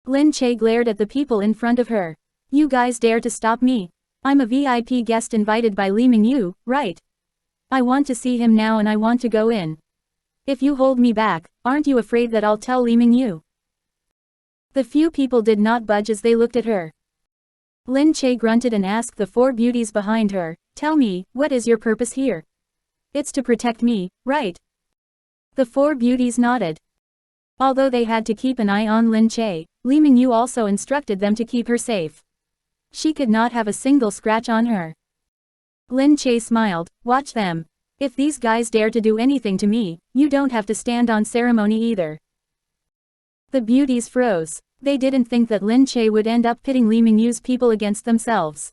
Lin Che glared at the people in front of her. You guys dare to stop me? I'm a VIP guest invited by Li Mingyu, right? I want to see him now and I want to go in. If you hold me back, aren't you afraid that I'll tell Li Mingyu? The few people did not budge as they looked at her. Lin Che grunted and asked the four beauties behind her, tell me, what is your purpose here? It's to protect me, right? The four beauties nodded. Although they had to keep an eye on Lin Che, Li Mingyu also instructed them to keep her safe. She could not have a single scratch on her. Lin Che smiled, watch them. If these guys dare to do anything to me, you don't have to stand on ceremony either. The beauties froze. They didn't think that Lin Che would end up pitting Li Mingyu's people against themselves.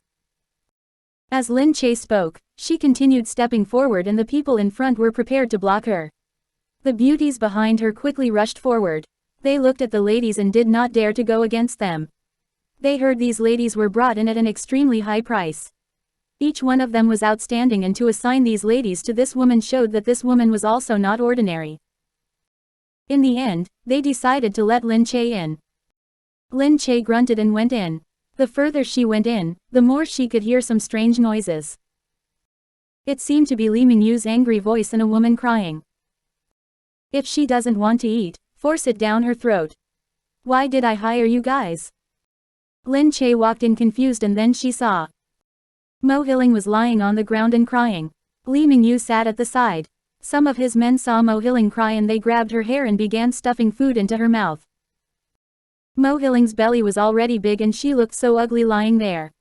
As Lin Che spoke, she continued stepping forward and the people in front were prepared to block her. The beauties behind her quickly rushed forward. They looked at the ladies and did not dare to go against them. They heard these ladies were brought in at an extremely high price. Each one of them was outstanding, and to assign these ladies to this woman showed that this woman was also not ordinary. In the end, they decided to let Lin Che in. Lin Che grunted and went in. The further she went in, the more she could hear some strange noises. It seemed to be Li Mingyu's angry voice and a woman crying. If she doesn't want to eat, force it down her throat. Why did I hire you guys? Lin Che walked in confused and then she saw. Mo Hilling was lying on the ground and crying. Li Mingyu sat at the side. Some of his men saw Mo Hilling cry and they grabbed her hair and began stuffing food into her mouth. Mo Hilling's belly was already big and she looked so ugly lying there.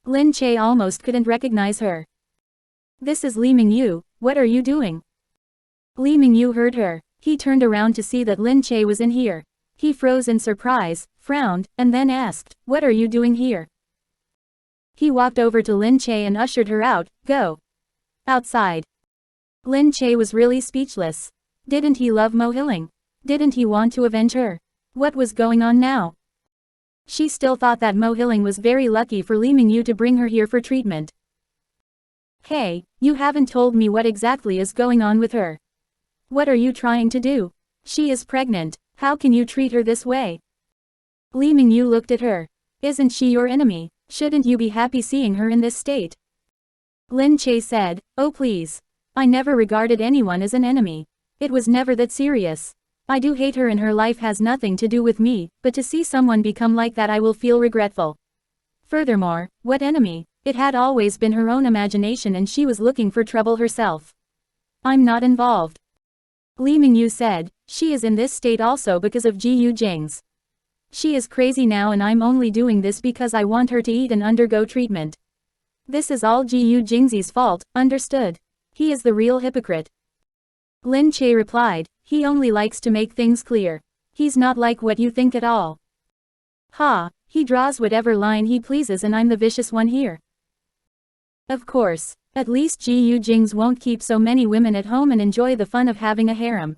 Lin Che almost couldn't recognize her. This is Li Mingyu, what are you doing? Li Mingyu heard her. He turned around to see that Lin Che was in here. He froze in surprise, frowned, and then asked, what are you doing here? He walked over to Lin Che and ushered her out, go. Outside. Lin Che was really speechless. Didn't he love Mo Hilling? Didn't he want to avenge her? What was going on now? She still thought that Mo Hilling was very lucky for Li Mingyu to bring her here for treatment. Hey, you haven't told me what exactly is going on with her. What are you trying to do? She is pregnant, how can you treat her this way? Li Mingyu looked at her. Isn't she your enemy? Shouldn't you be happy seeing her in this state? Lin Che said, oh please. I never regarded anyone as an enemy. It was never that serious. I do hate her and her life has nothing to do with me, but to see someone become like that I will feel regretful. Furthermore, what enemy? It had always been her own imagination and she was looking for trouble herself. I'm not involved. Li Mingyu said, she is in this state also because of Gu Jingze. She is crazy now and I'm only doing this because I want her to eat and undergo treatment. This is all Gu Jingze's fault, understood? He is the real hypocrite. Lin Che replied, he only likes to make things clear. He's not like what you think at all. Ha, he draws whatever line he pleases and I'm the vicious one here. Of course, at least Gu Jingze won't keep so many women at home and enjoy the fun of having a harem.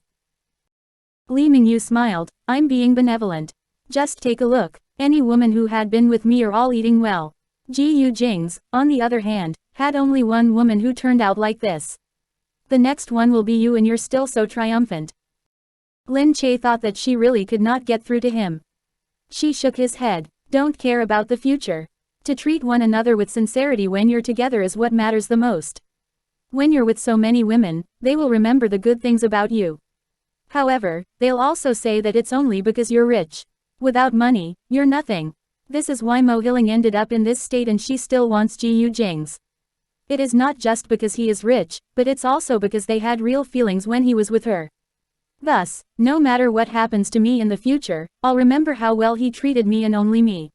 Li Mingyu smiled, I'm being benevolent. Just take a look, any woman who had been with me are all eating well. Gu Jingze, on the other hand, had only one woman who turned out like this. The next one will be you and you're still so triumphant. Lin Che thought that she really could not get through to him. She shook his head, don't care about the future. To treat one another with sincerity when you're together is what matters the most. When you're with so many women, they will remember the good things about you. However, they'll also say that it's only because you're rich. Without money, you're nothing. This is why Mo Hilling ended up in this state and she still wants Gu Jingze. It is not just because he is rich, but it's also because they had real feelings when he was with her. Thus, no matter what happens to me in the future, I'll remember how well he treated me and only me.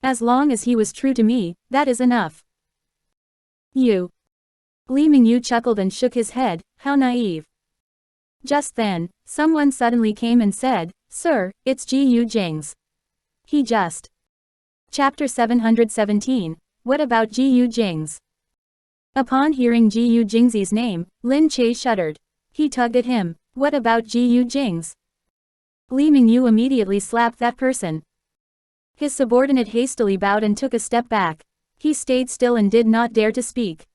As long as he was true to me, that is enough. You. Li Mingyu chuckled and shook his head, how naive. Just then, someone suddenly came and said, "Sir, it's Gu Jingze." He just. Chapter 717, What about Gu Jingze? Upon hearing Gu Jingze's name, Lin Che shuddered. He tugged at him. What about Gu Jingze? Li Mingyu immediately slapped that person. His subordinate hastily bowed and took a step back. He stayed still and did not dare to speak.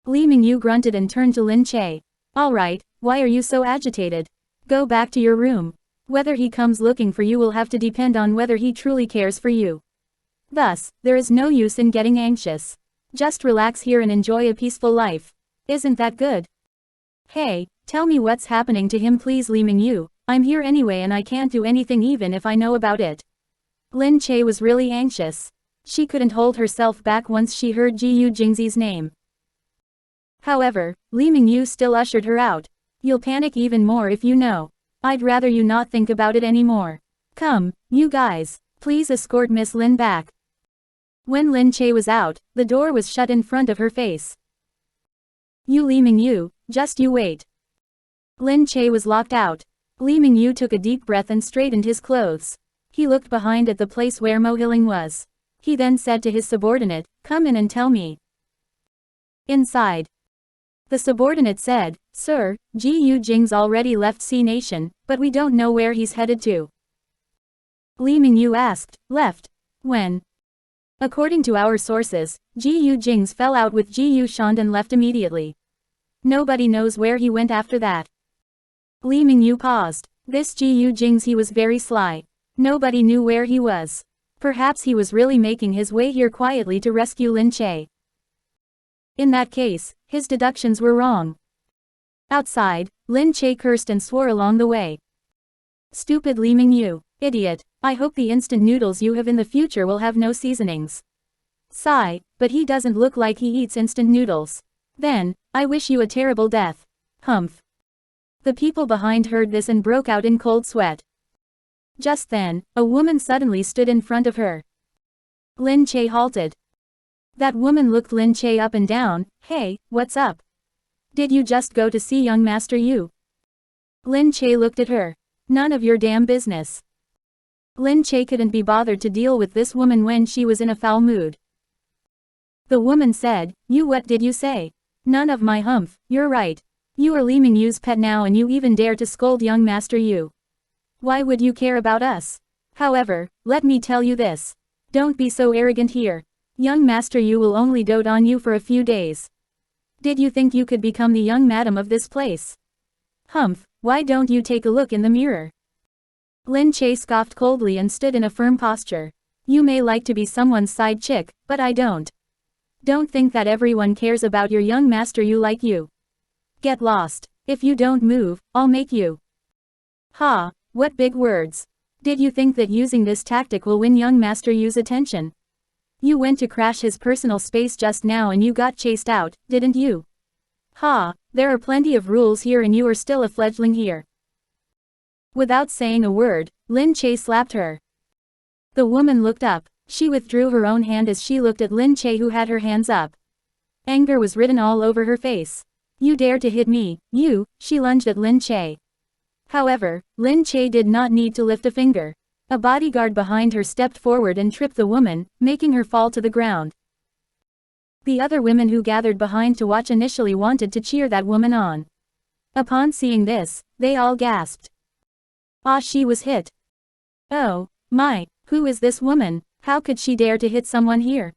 Li Mingyu grunted and turned to Lin Che. All right, why are you so agitated? Go back to your room. Whether he comes looking for you will have to depend on whether he truly cares for you. Thus, there is no use in getting anxious. Just relax here and enjoy a peaceful life. Isn't that good? Hey, tell me what's happening to him please Li Mingyu, I'm here anyway and I can't do anything even if I know about it. Lin Che was really anxious. She couldn't hold herself back once she heard Gu Jingze's name. However, Li Mingyu still ushered her out. You'll panic even more if you know. I'd rather you not think about it anymore. Come, you guys, please escort Miss Lin back. When Lin Che was out, the door was shut in front of her face. You Li Mingyu, just you wait. Lin Che was locked out. Li Mingyu took a deep breath and straightened his clothes. He looked behind at the place where Mo Hilling was. He then said to his subordinate, come in and tell me. Inside. The subordinate said, Sir, Gu Jingze already left C Nation, but we don't know where he's headed to. Li Mingyu asked, left? When? According to our sources, Gu Jingze fell out with Gu Shand and left immediately. Nobody knows where he went after that. Li Mingyu paused. This Gu Jingze he was very sly. Nobody knew where he was. Perhaps he was really making his way here quietly to rescue Lin Che. In that case, his deductions were wrong. Outside, Lin Che cursed and swore along the way. Stupid Li Mingyu. Idiot. I hope the instant noodles you have in the future will have no seasonings. Sigh, but he doesn't look like he eats instant noodles. Then, I wish you a terrible death. Humph. The people behind heard this and broke out in cold sweat. Just then, a woman suddenly stood in front of her. Lin Che halted. That woman looked Lin Che up and down. Hey, what's up? Did you just go to see young Master Yu? Lin Che looked at her. None of your damn business. Lin Che couldn't be bothered to deal with this woman when she was in a foul mood. The woman said, You what did you say? None of my humph, you're right. You are Li Mingyu's pet now and you even dare to scold young Master Yu. Why would you care about us? However, let me tell you this. Don't be so arrogant here. Young Master Yu will only dote on you for a few days. Did you think you could become the young madam of this place? Humph, why don't you take a look in the mirror? Lin Che scoffed coldly and stood in a firm posture. You may like to be someone's side chick, but I don't. Don't think that everyone cares about your young Master Yu like you. Get lost. If you don't move, I'll make you. Ha, what big words. Did you think that using this tactic will win young Master Yu's attention? You went to crash his personal space just now and you got chased out, didn't you? Ha, there are plenty of rules here and you are still a fledgling here. Without saying a word, Lin Che slapped her. The woman looked up. She withdrew her own hand as she looked at Lin Che who had her hands up. Anger was written all over her face. You dare to hit me, you, she lunged at Lin Che. However, Lin Che did not need to lift a finger. A bodyguard behind her stepped forward and tripped the woman, making her fall to the ground. The other women who gathered behind to watch initially wanted to cheer that woman on. Upon seeing this, they all gasped. Ah, she was hit. Oh, my, who is this woman? How could she dare to hit someone here?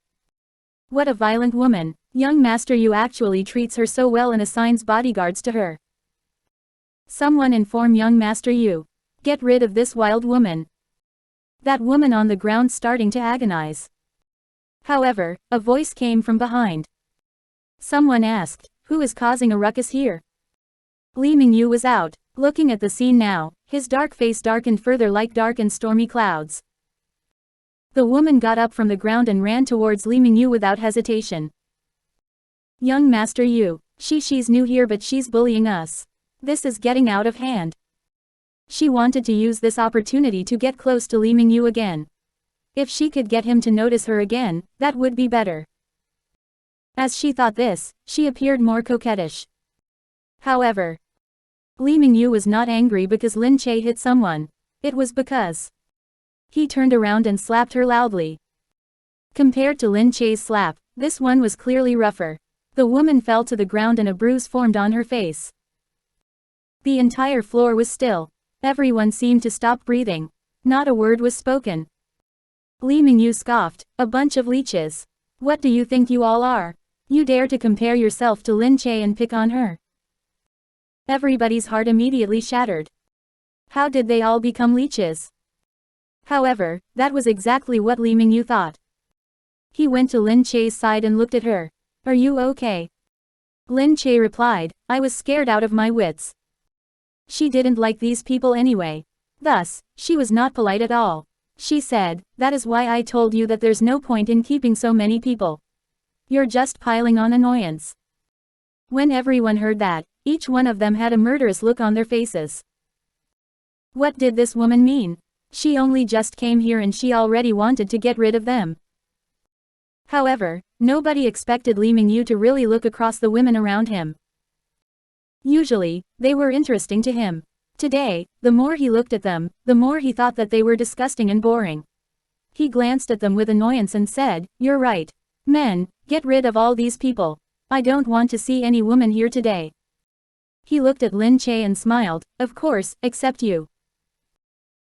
What a violent woman. Young Master Yu actually treats her so well and assigns bodyguards to her. Someone inform young Master Yu. Get rid of this wild woman. That woman on the ground starting to agonize. However, a voice came from behind. Someone asked, Who is causing a ruckus here? Li Mingyu was out, looking at the scene now, his dark face darkened further like dark and stormy clouds. The woman got up from the ground and ran towards Li Mingyu without hesitation. Young Master Yu, she's new here but she's bullying us. This is getting out of hand. She wanted to use this opportunity to get close to Li Mingyu again. If she could get him to notice her again, that would be better. As she thought this, she appeared more coquettish. However, Li Mingyu was not angry because Lin Che hit someone. It was because he turned around and slapped her loudly. Compared to Lin Che's slap, this one was clearly rougher. The woman fell to the ground and a bruise formed on her face. The entire floor was still. Everyone seemed to stop breathing. Not a word was spoken. Li Mingyu scoffed, "A bunch of leeches. What do you think you all are? You dare to compare yourself to Lin Che and pick on her?" Everybody's heart immediately shattered. How did they all become leeches? However, that was exactly what Li Mingyu thought. He went to Lin Che's side and looked at her. "Are you okay?" Lin Che replied, "I was scared out of my wits." She didn't like these people anyway. Thus, she was not polite at all. She said, "That is why I told you that there's no point in keeping so many people. You're just piling on annoyance." When everyone heard that, each one of them had a murderous look on their faces. What did this woman mean? She only just came here and she already wanted to get rid of them. However, nobody expected Li Mingyu to really look across the women around him. Usually, they were interesting to him. Today, the more he looked at them, the more he thought that they were disgusting and boring. He glanced at them with annoyance and said, "You're right. Men, get rid of all these people. I don't want to see any woman here today." He looked at Lin Che and smiled, "Of course, except you."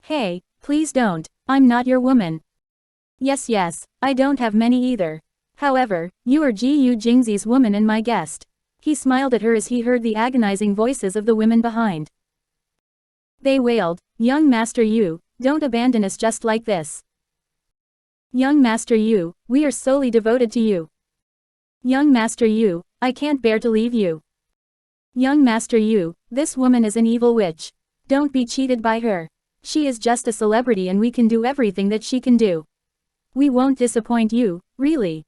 "Hey, please don't, I'm not your woman." Yes, I don't have many either. However, you are Gu Jingze's woman and my guest." He smiled at her as he heard the agonizing voices of the women behind. They wailed, "Young Master Yu, don't abandon us just like this. Young Master Yu, we are solely devoted to you. Young Master Yu, I can't bear to leave you. Young Master Yu, this woman is an evil witch. Don't be cheated by her. She is just a celebrity and we can do everything that she can do. We won't disappoint you, really."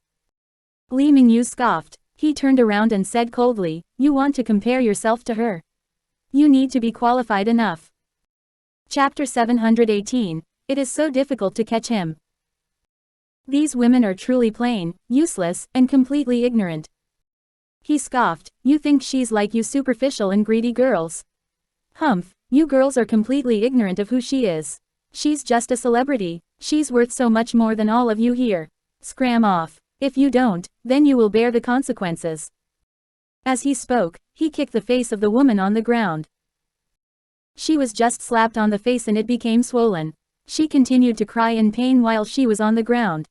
Li Mingyu scoffed. He turned around and said coldly, "You want to compare yourself to her? You need to be qualified enough." Chapter 718, It is so difficult to catch him. These women are truly plain, useless, and completely ignorant. He scoffed, "You think she's like you superficial and greedy girls? Humph, you girls are completely ignorant of who she is. She's just a celebrity. She's worth so much more than all of you here. Scram off. If you don't, then you will bear the consequences." As he spoke, he kicked the face of the woman on the ground. She was just slapped on the face and it became swollen. She continued to cry in pain while she was on the ground.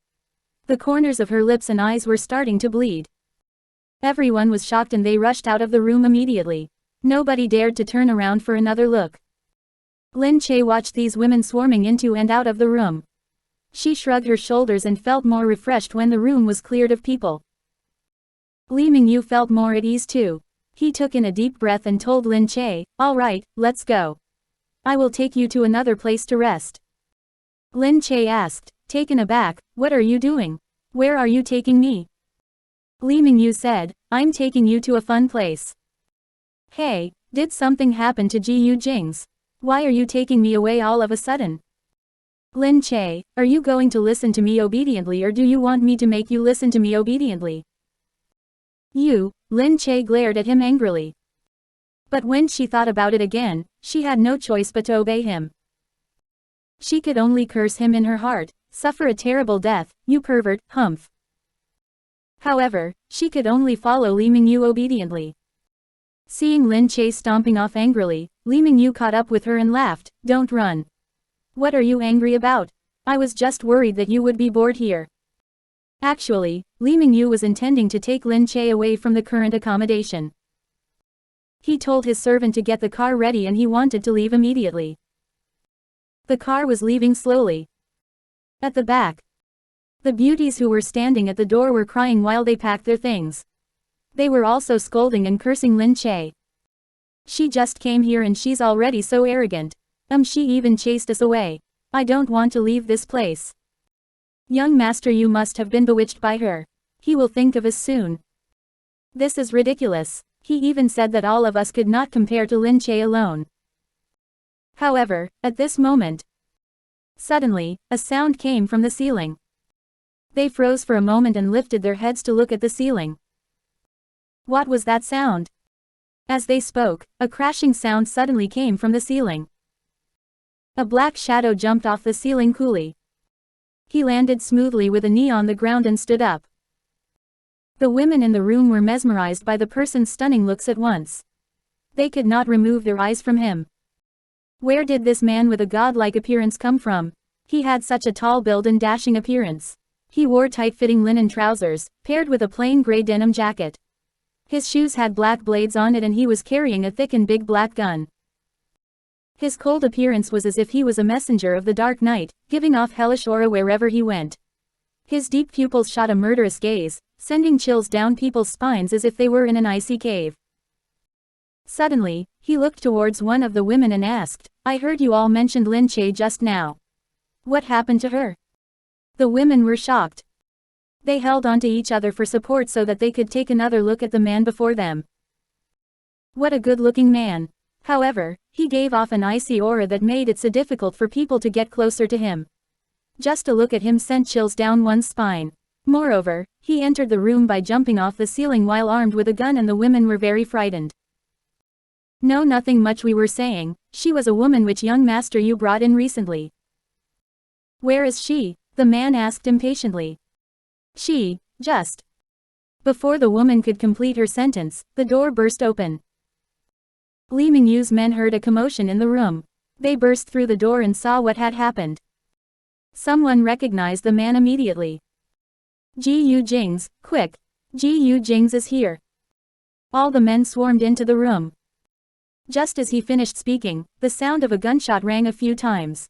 The corners of her lips and eyes were starting to bleed. Everyone was shocked and they rushed out of the room immediately. Nobody dared to turn around for another look. Lin Che watched these women swarming into and out of the room. She shrugged her shoulders and felt more refreshed when the room was cleared of people. Li Mingyu felt more at ease too. He took in a deep breath and told Lin Che, "All right, let's go. I will take you to another place to rest." Lin Che asked, taken aback, "What are you doing? Where are you taking me?" Li Mingyu said, "I'm taking you to a fun place." "Hey, did something happen to Gu Jingze? Why are you taking me away all of a sudden?" "Lin Che, are you going to listen to me obediently or do you want me to make you listen to me obediently?" Lin Che glared at him angrily. But when she thought about it again, she had no choice but to obey him. She could only curse him in her heart, "Suffer a terrible death, you pervert, humph." However, she could only follow Li Mingyu obediently. Seeing Lin Che stomping off angrily, Li Mingyu caught up with her and laughed, "Don't run. What are you angry about? I was just worried that you would be bored here." Actually, Li Mingyu was intending to take Lin Che away from the current accommodation. He told his servant to get the car ready and he wanted to leave immediately. The car was leaving slowly. At the back, the beauties who were standing at the door were crying while they packed their things. They were also scolding and cursing Lin Che. She just came here and she's already so arrogant. She even chased us away. I don't want to leave this place. Young master, you must have been bewitched by her. He will think of us soon. This is ridiculous. He even said that all of us could not compare to Lin Che alone. However, at this moment, suddenly, a sound came from the ceiling. They froze for a moment and lifted their heads to look at the ceiling. What was that sound? As they spoke, a crashing sound suddenly came from the ceiling. A black shadow jumped off the ceiling coolly. He landed smoothly with a knee on the ground and stood up. The women in the room were mesmerized by the person's stunning looks at once. They could not remove their eyes from him. Where did this man with a godlike appearance come from? He had such a tall build and dashing appearance. He wore tight-fitting linen trousers, paired with a plain gray denim jacket. His shoes had black blades on it and he was carrying a thick and big black gun. His cold appearance was as if he was a messenger of the dark night, giving off hellish aura wherever he went. His deep pupils shot a murderous gaze, sending chills down people's spines as if they were in an icy cave. Suddenly, he looked towards one of the women and asked, "I heard you all mentioned Lin Che just now. What happened to her?" The women were shocked. They held onto each other for support so that they could take another look at the man before them. What a good-looking man. However, he gave off an icy aura that made it so difficult for people to get closer to him. Just a look at him sent chills down one's spine. Moreover, he entered the room by jumping off the ceiling while armed with a gun and the women were very frightened. "No, nothing much, we were saying, she was a woman which young master you brought in recently." "Where is she?" the man asked impatiently. "She, just." Before the woman could complete her sentence, the door burst open. Li Mingyu's men heard a commotion in the room. They burst through the door and saw what had happened. Someone recognized the man immediately. Gu Jingze, quick! Gu Jingze is here. All the men swarmed into the room. Just as he finished speaking, the sound of a gunshot rang a few times.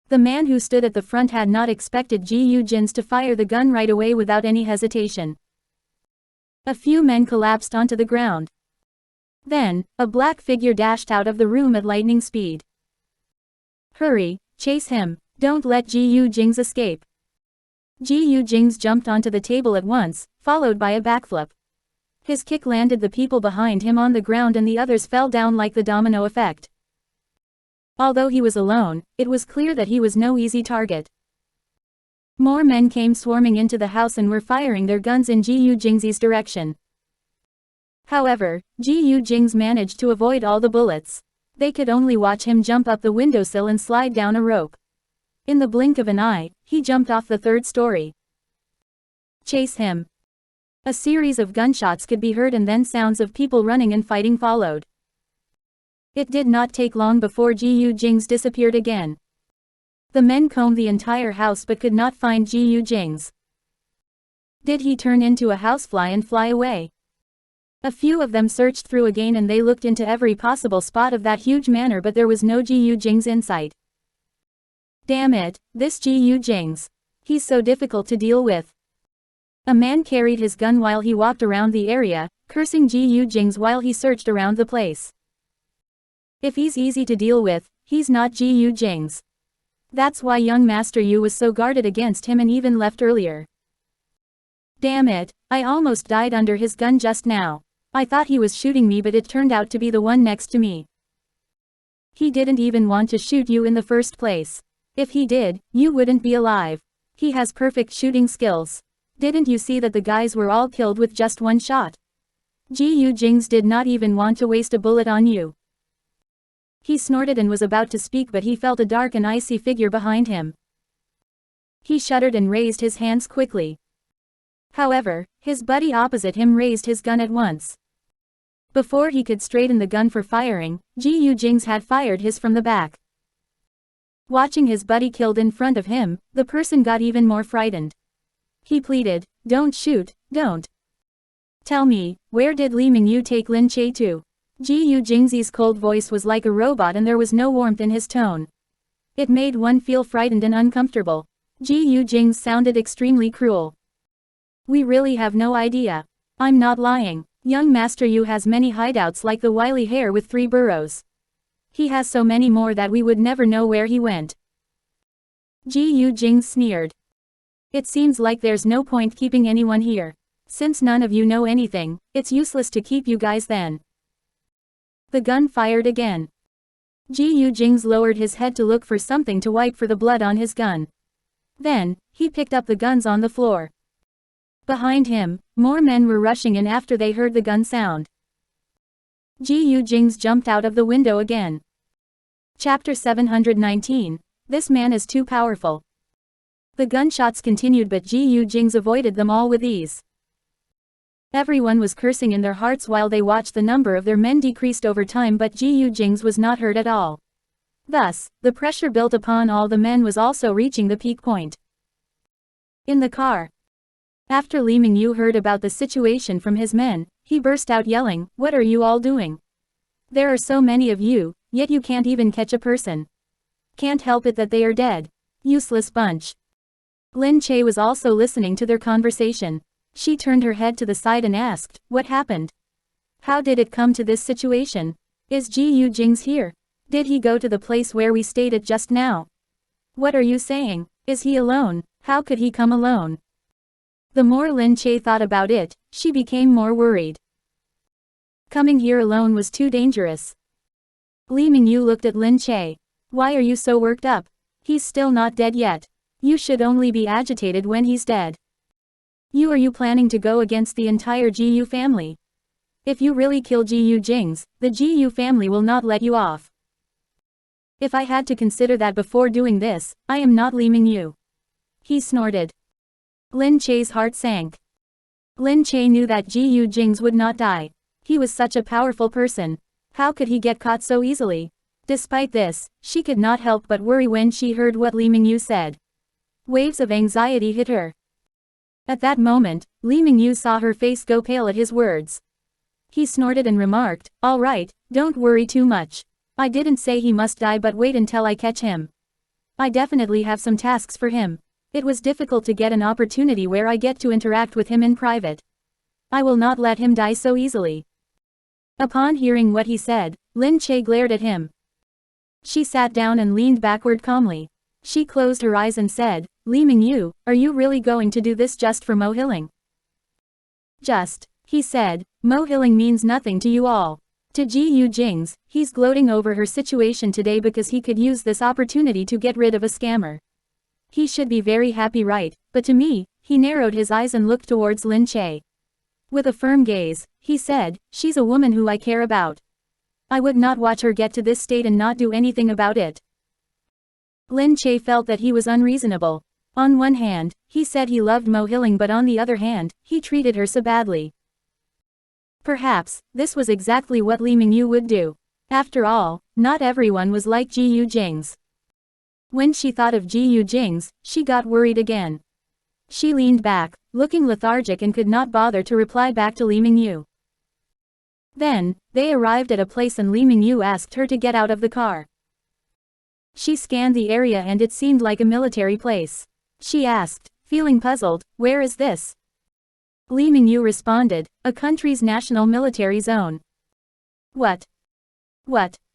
The man who stood at the front had not expected Gu Jingze to fire the gun right away without any hesitation. A few men collapsed onto the ground. Then, a black figure dashed out of the room at lightning speed. "Hurry, chase him, don't let Gu Jingze escape." Gu Jingze jumped onto the table at once, followed by a backflip. His kick landed the people behind him on the ground and the others fell down like the domino effect. Although he was alone, it was clear that he was no easy target. More men came swarming into the house and were firing their guns in Gu Jingze's direction. However, Gu Jingze managed to avoid all the bullets. They could only watch him jump up the windowsill and slide down a rope. In the blink of an eye, he jumped off the third story. "Chase him." A series of gunshots could be heard and then sounds of people running and fighting followed. It did not take long before Gu Jingze disappeared again. The men combed the entire house but could not find Gu Jingze. Did he turn into a housefly and fly away? A few of them searched through again and they looked into every possible spot of that huge manor but there was no Gu Jingze in sight. Damn it, this Gu Jingze. He's so difficult to deal with. A man carried his gun while he walked around the area, cursing Gu Jingze while he searched around the place. If he's easy to deal with, he's not Gu Jingze. That's why young Master Yu was so guarded against him and even left earlier. Damn it, I almost died under his gun just now. I thought he was shooting me but it turned out to be the one next to me. He didn't even want to shoot you in the first place. If he did, you wouldn't be alive. He has perfect shooting skills. Didn't you see that the guys were all killed with just one shot? Gu Jingze did not even want to waste a bullet on you. He snorted and was about to speak but he felt a dark and icy figure behind him. He shuddered and raised his hands quickly. However, his buddy opposite him raised his gun at once. Before he could straighten the gun for firing, Gu Jingze had fired his from the back. Watching his buddy killed in front of him, the person got even more frightened. He pleaded, "Don't shoot, don't. Tell me, where did Li Mingyu take Lin Che to?" Gu Jingze's cold voice was like a robot and there was no warmth in his tone. It made one feel frightened and uncomfortable. Gu Jingze sounded extremely cruel. "We really have no idea. I'm not lying. Young Master Yu has many hideouts like the wily hare with 3 burrows. He has so many more that we would never know where he went. Gu Jingze sneered. It seems like there's no point keeping anyone here. Since none of you know anything, it's useless to keep you guys then. The gun fired again. Gu Jingze lowered his head to look for something to wipe for the blood on his gun. Then, he picked up the guns on the floor. Behind him, more men were rushing in after they heard the gun sound. Gu Jingze jumped out of the window again. Chapter 719. This man is too powerful. The gunshots continued but Gu Jingze avoided them all with ease. Everyone was cursing in their hearts while they watched the number of their men decreased over time, but Gu Jingze was not hurt at all. Thus, the pressure built upon all the men was also reaching the peak point. In the car. After Li Mingyu heard about the situation from his men, he burst out yelling, "What are you all doing? There are so many of you, yet you can't even catch a person. Can't help it that they are dead. Useless bunch." Lin Che was also listening to their conversation. She turned her head to the side and asked, "What happened? How did it come to this situation? Is Gu Jingze here? Did he go to the place where we stayed at just now? What are you saying? Is he alone? How could he come alone?" The more Lin Che thought about it, she became more worried. Coming here alone was too dangerous. Li Mingyu looked at Lin Che. "Why are you so worked up? He's still not dead yet. You should only be agitated when he's dead. Are you planning to go against the entire Gu family? If you really kill Gu Jingze, the Gu family will not let you off. If I had to consider that before doing this, I am not Li Mingyu." He snorted. Lin Che's heart sank. Lin Che knew that Gu Jingze would not die. He was such a powerful person. How could he get caught so easily? Despite this, she could not help but worry when she heard what Li Mingyu said. Waves of anxiety hit her. At that moment, Li Mingyu saw her face go pale at his words. He snorted and remarked, "All right, don't worry too much. I didn't say he must die, but wait until I catch him. I definitely have some tasks for him. It was difficult to get an opportunity where I get to interact with him in private. I will not let him die so easily." Upon hearing what he said, Lin Che glared at him. She sat down and leaned backward calmly. She closed her eyes and said, "Li Mingyu, are you really going to do this just for Mo Hilling?" "Just," he said, "Mo Hilling means nothing to you all. To Gu Jingze, he's gloating over her situation today because he could use this opportunity to get rid of a scammer. He should be very happy, right? But to me," he narrowed his eyes and looked towards Lin Che. With a firm gaze, he said, "She's a woman who I care about. I would not watch her get to this state and not do anything about it." Lin Che felt that he was unreasonable. On one hand, he said he loved Mo Hilling, but on the other hand, he treated her so badly. Perhaps, this was exactly what Li Mingyu would do. After all, not everyone was like Gu Jingze. When she thought of Gu Jingze, she got worried again. She leaned back, looking lethargic, and could not bother to reply back to Li Mingyu. Then, they arrived at a place and Li Mingyu asked her to get out of the car. She scanned the area and it seemed like a military place. She asked, feeling puzzled, "Where is this?" Li Mingyu responded, "A country's national military zone." What?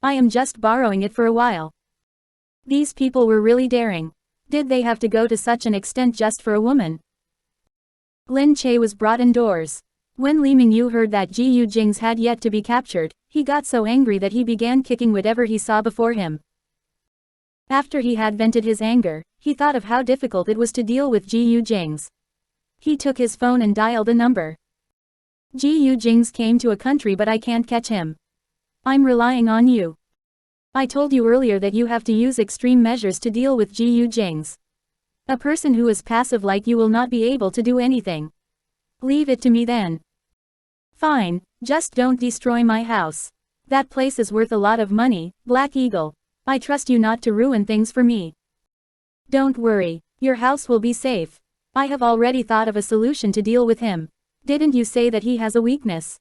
I am just borrowing it for a while." These people were really daring. Did they have to go to such an extent just for a woman? Lin Che was brought indoors. When Li Mingyu heard that Gu Jingze had yet to be captured, he got so angry that he began kicking whatever he saw before him. After he had vented his anger, he thought of how difficult it was to deal with Gu Jingze. He took his phone and dialed a number. "Gu Jingze came to a country, but I can't catch him. I'm relying on you. I told you earlier that you have to use extreme measures to deal with Gu Jingze. A person who is passive like you will not be able to do anything. Leave it to me then." "Fine, just don't destroy my house. That place is worth a lot of money, Black Eagle. I trust you not to ruin things for me." "Don't worry, your house will be safe. I have already thought of a solution to deal with him. Didn't you say that he has a weakness?"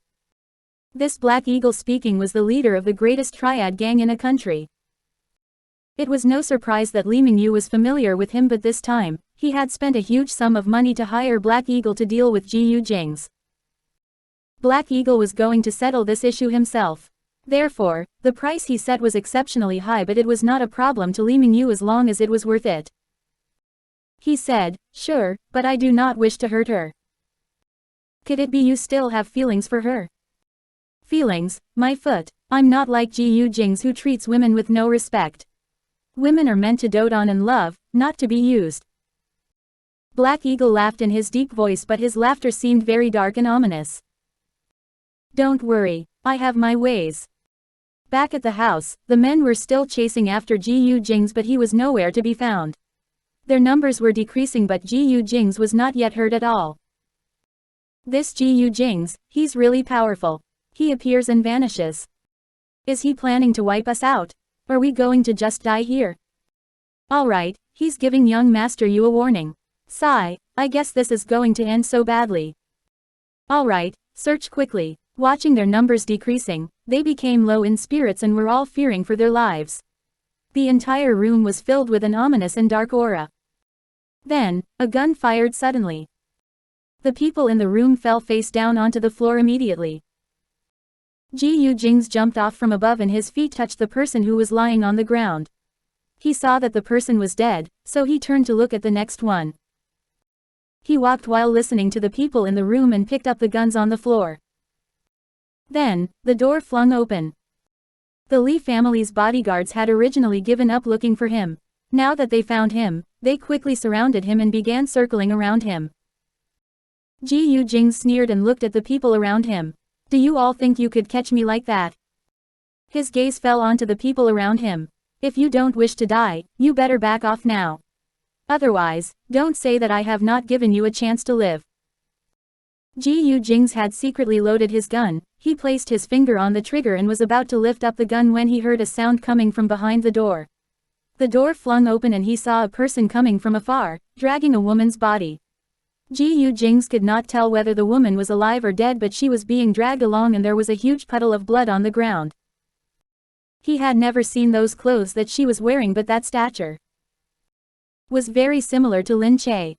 This Black Eagle speaking was the leader of the greatest triad gang in a country. It was no surprise that Li Mingyu was familiar with him, but this time, he had spent a huge sum of money to hire Black Eagle to deal with Gu Jingze. Black Eagle was going to settle this issue himself. Therefore, the price he set was exceptionally high, but it was not a problem to Li Mingyu as long as it was worth it. He said, "Sure, but I do not wish to hurt her." "Could it be you still have feelings for her?" "Feelings, my foot. I'm not like Gu Jingze who treats women with no respect. Women are meant to dote on and love, not to be used." Black Eagle laughed in his deep voice, but his laughter seemed very dark and ominous. "Don't worry, I have my ways." Back at the house, the men were still chasing after Gu Jingze, but he was nowhere to be found. Their numbers were decreasing, but Gu Jingze was not yet hurt at all. "This Gu Jingze, he's really powerful. He appears and vanishes. Is he planning to wipe us out? Are we going to just die here?" "Alright, he's giving young master you a warning. Sigh, I guess this is going to end so badly. Alright, search quickly." Watching their numbers decreasing, they became low in spirits and were all fearing for their lives. The entire room was filled with an ominous and dark aura. Then, a gun fired suddenly. The people in the room fell face down onto the floor immediately. Gu Jingze jumped off from above and his feet touched the person who was lying on the ground. He saw that the person was dead, so he turned to look at the next one. He walked while listening to the people in the room and picked up the guns on the floor. Then, the door flung open. The Li family's bodyguards had originally given up looking for him. Now that they found him, they quickly surrounded him and began circling around him. Gu Jingze sneered and looked at the people around him. "Do you all think you could catch me like that?" His gaze fell onto the people around him. "If you don't wish to die, you better back off now. Otherwise, don't say that I have not given you a chance to live." Gu Jingze had secretly loaded his gun. He placed his finger on the trigger and was about to lift up the gun when he heard a sound coming from behind the door. The door flung open and he saw a person coming from afar, dragging a woman's body. Gu Jingze could not tell whether the woman was alive or dead, but she was being dragged along and there was a huge puddle of blood on the ground. He had never seen those clothes that she was wearing, but that stature was very similar to Lin Che.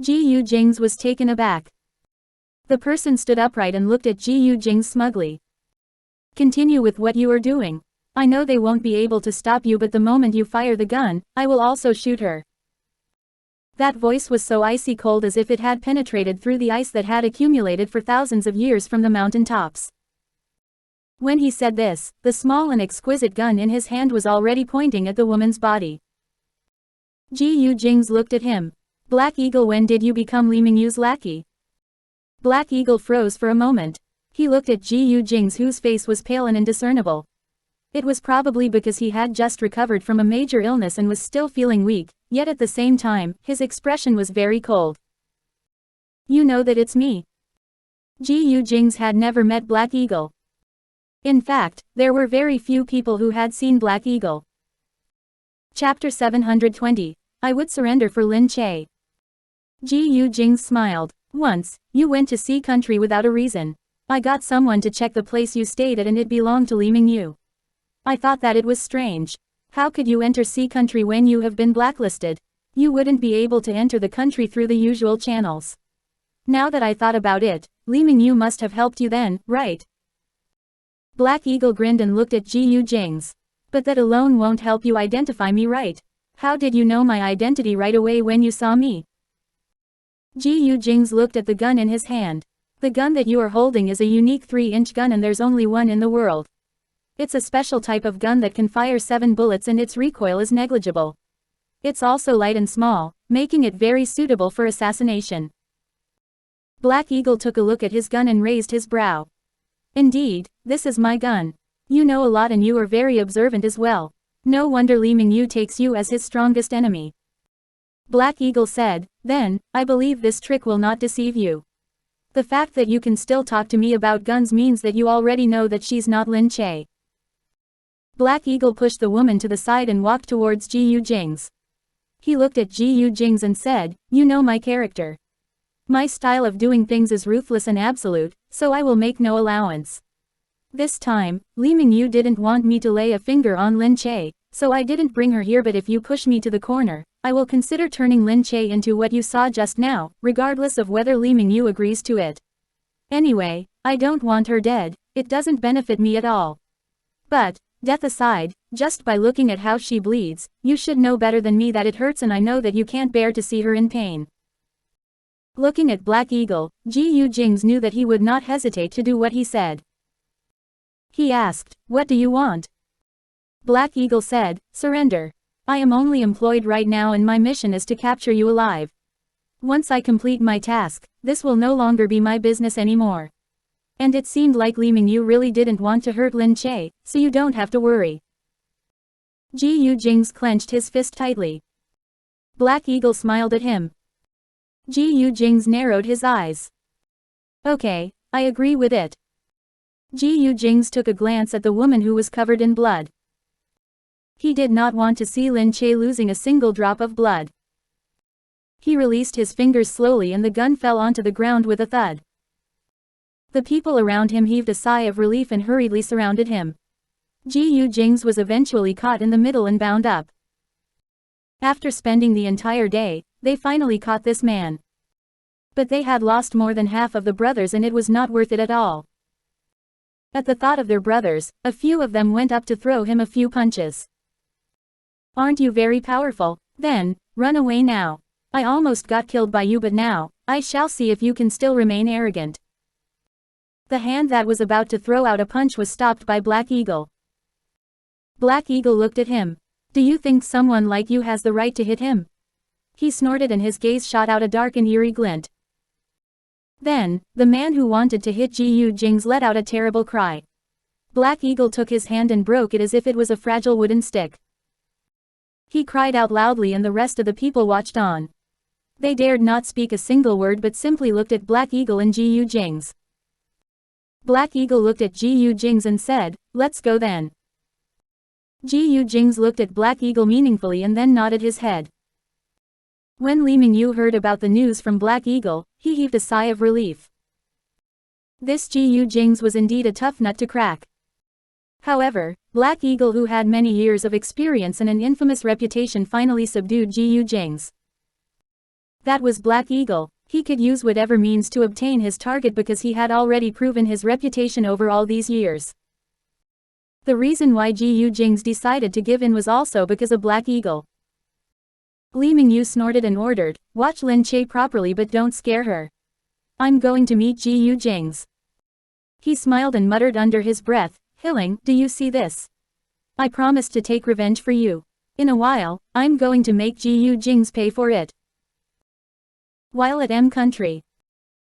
Gu Jingze was taken aback. The person stood upright and looked at Gu Jingze smugly. "Continue with what you are doing. I know they won't be able to stop you, but the moment you fire the gun, I will also shoot her." That voice was so icy cold as if it had penetrated through the ice that had accumulated for thousands of years from the mountain tops. When he said this, the small and exquisite gun in his hand was already pointing at the woman's body. Gu Jingze looked at him. "Black Eagle, when did you become Li Mingyu's lackey?" Black Eagle froze for a moment. He looked at Gu Jingze, whose face was pale and indiscernible. It was probably because he had just recovered from a major illness and was still feeling weak, yet at the same time, his expression was very cold. "You know that it's me." Gu Jingze had never met Black Eagle. In fact, there were very few people who had seen Black Eagle. Chapter 720. I would surrender for Lin Che. Gu Jingze smiled. "Once, you went to Sea Country without a reason. I got someone to check the place you stayed at and it belonged to Li Mingyu. I thought that it was strange. How could you enter Sea Country when you have been blacklisted? You wouldn't be able to enter the country through the usual channels. Now that I thought about it, Li Mingyu must have helped you then, right?" Black Eagle grinned and looked at Gu Jingze. "But that alone won't help you identify me, right? How did you know my identity right away when you saw me?" Gu Jingze looked at the gun in his hand. "The gun that you are holding is a unique 3-inch gun and there's only one in the world. It's a special type of gun that can fire 7 bullets and its recoil is negligible. It's also light and small, making it very suitable for assassination." Black Eagle took a look at his gun and raised his brow. "Indeed, this is my gun. You know a lot and you are very observant as well. No wonder Li Mingyu takes you as his strongest enemy." Black Eagle said, "Then, I believe this trick will not deceive you. The fact that you can still talk to me about guns means that you already know that she's not Lin Che." Black Eagle pushed the woman to the side and walked towards Gu Jingze. He looked at Gu Jingze and said, "You know my character. My style of doing things is ruthless and absolute, so I will make no allowance. This time, Li Mingyu didn't want me to lay a finger on Lin Che, so I didn't bring her here, but if you push me to the corner, I will consider turning Lin Che into what you saw just now, regardless of whether Li Mingyu agrees to it. Anyway, I don't want her dead, it doesn't benefit me at all. But, death aside, just by looking at how she bleeds, you should know better than me that it hurts, and I know that you can't bear to see her in pain. Looking at Black Eagle, Gu Jingze knew that he would not hesitate to do what he said. He asked, "What do you want?" Black Eagle said, "Surrender. I am only employed right now and my mission is to capture you alive. Once I complete my task, this will no longer be my business anymore." And it seemed like Li Mingyu really didn't want to hurt Lin Che, so you don't have to worry. Gu Jingze clenched his fist tightly. Black Eagle smiled at him. Gu Jingze narrowed his eyes. "Okay, I agree with it." Gu Jingze took a glance at the woman who was covered in blood. He did not want to see Lin Che losing a single drop of blood. He released his fingers slowly and the gun fell onto the ground with a thud. The people around him heaved a sigh of relief and hurriedly surrounded him. Gu Jingze was eventually caught in the middle and bound up. After spending the entire day, they finally caught this man. But they had lost more than half of the brothers and it was not worth it at all. At the thought of their brothers, a few of them went up to throw him a few punches. "Aren't you very powerful? Then, run away now. I almost got killed by you, but now, I shall see if you can still remain arrogant." The hand that was about to throw out a punch was stopped by Black Eagle. Black Eagle looked at him. "Do you think someone like you has the right to hit him?" He snorted and his gaze shot out a dark and eerie glint. Then, the man who wanted to hit Gu Jingze let out a terrible cry. Black Eagle took his hand and broke it as if it was a fragile wooden stick. He cried out loudly and the rest of the people watched on. They dared not speak a single word but simply looked at Black Eagle and Gu Jingze. Black Eagle looked at Gu Jingze and said, "Let's go then." Gu Jingze looked at Black Eagle meaningfully and then nodded his head. When Li Mingyu heard about the news from Black Eagle, he heaved a sigh of relief. This Gu Jingze was indeed a tough nut to crack. However, Black Eagle, who had many years of experience and an infamous reputation, finally subdued Gu Jingze. That was Black Eagle. He could use whatever means to obtain his target because he had already proven his reputation over all these years. The reason why Gu Jingze decided to give in was also because of Black Eagle. Li Mingyu snorted and ordered, "Watch Lin Che properly but don't scare her. I'm going to meet Gu Jingze." He smiled and muttered under his breath, "Hilling, do you see this? I promised to take revenge for you. In a while, I'm going to make Gu Jingze pay for it." While at M Country.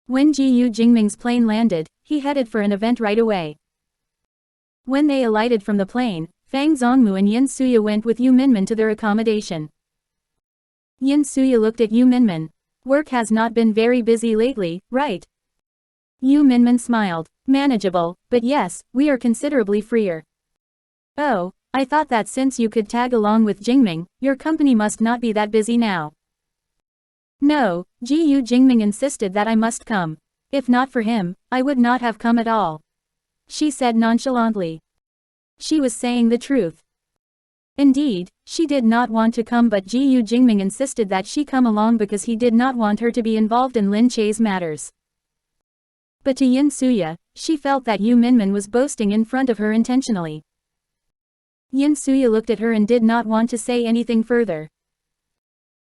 When Gu Jingming's plane landed, he headed for an event right away. When they alighted from the plane, Fang Zongmu and Yin Suya went with Yu Minmin to their accommodation. Yin Suya looked at Yu Minmin. "Work has not been very busy lately, right?" Yu Minmin smiled. "Manageable, but yes, we are considerably freer." "Oh, I thought that since you could tag along with Jingming, your company must not be that busy now." "No, Gu Jingming insisted that I must come. If not for him, I would not have come at all," she said nonchalantly. She was saying the truth. Indeed, she did not want to come, but Gu Jingming insisted that she come along because he did not want her to be involved in Lin Che's matters. But to Yin Suya, she felt that Yu Minmin was boasting in front of her intentionally. Yin Suya looked at her and did not want to say anything further.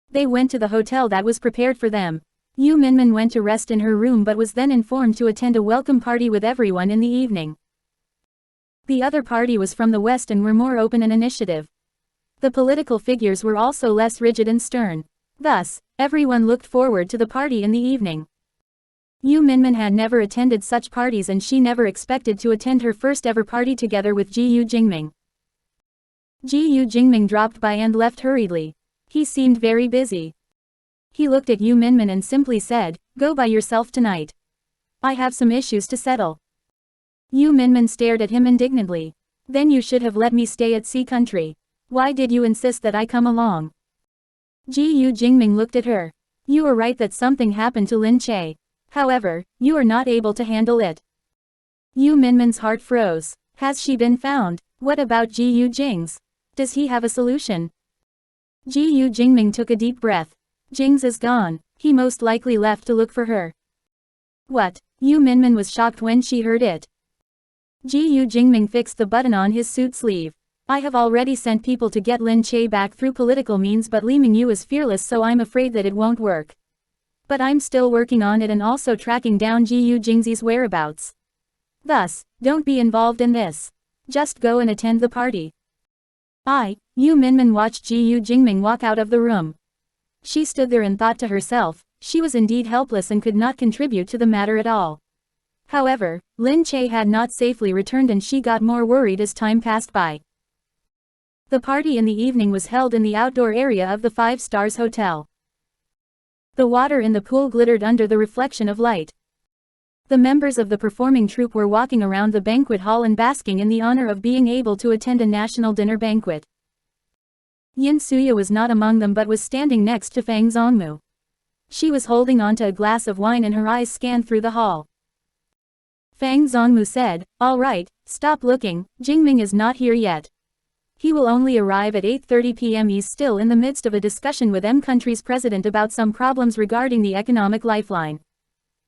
They went to the hotel that was prepared for them. Yu Minmin went to rest in her room but was then informed to attend a welcome party with everyone in the evening. The other party was from the West and were more open and initiative. The political figures were also less rigid and stern. Thus, everyone looked forward to the party in the evening. Yu Minmin had never attended such parties and she never expected to attend her first ever party together with Gu Jingming. Gu Jingming dropped by and left hurriedly. He seemed very busy. He looked at Yu Minmin and simply said, "Go by yourself tonight. I have some issues to settle." Yu Minmin stared at him indignantly. "Then you should have let me stay at Sea Country. Why did you insist that I come along?" Gu Jingming looked at her. "You are right that something happened to Lin Che. However, you are not able to handle it." Yu Minmin's heart froze. Has she been found? What about Gu Jingze? Does he have a solution? Gu Jingming took a deep breath. Jingze is gone. He most likely left to look for her. What? Yu Minmin was shocked when she heard it. Gu Jingming fixed the button on his suit sleeve. I have already sent people to get Lin Che back through political means, but Li Mingyu is fearless, so I'm afraid that it won't work. But I'm still working on it and also tracking down Gu Jingze's whereabouts. Thus, don't be involved in this. Just go and attend the party. Yu Minmin watched Gu Jingming walk out of the room. She stood there and thought to herself, she was indeed helpless and could not contribute to the matter at all. However, Lin Che had not safely returned and she got more worried as time passed by. The party in the evening was held in the outdoor area of the 5 Stars Hotel. The water in the pool glittered under the reflection of light. The members of the performing troupe were walking around the banquet hall and basking in the honor of being able to attend a national dinner banquet. Yin Suya was not among them but was standing next to Fang Zongmu. She was holding onto a glass of wine and her eyes scanned through the hall. Fang Zongmu said, "All right, stop looking, Jingming is not here yet. He will only arrive at 8:30 p.m. He's still in the midst of a discussion with M country's president about some problems regarding the economic lifeline."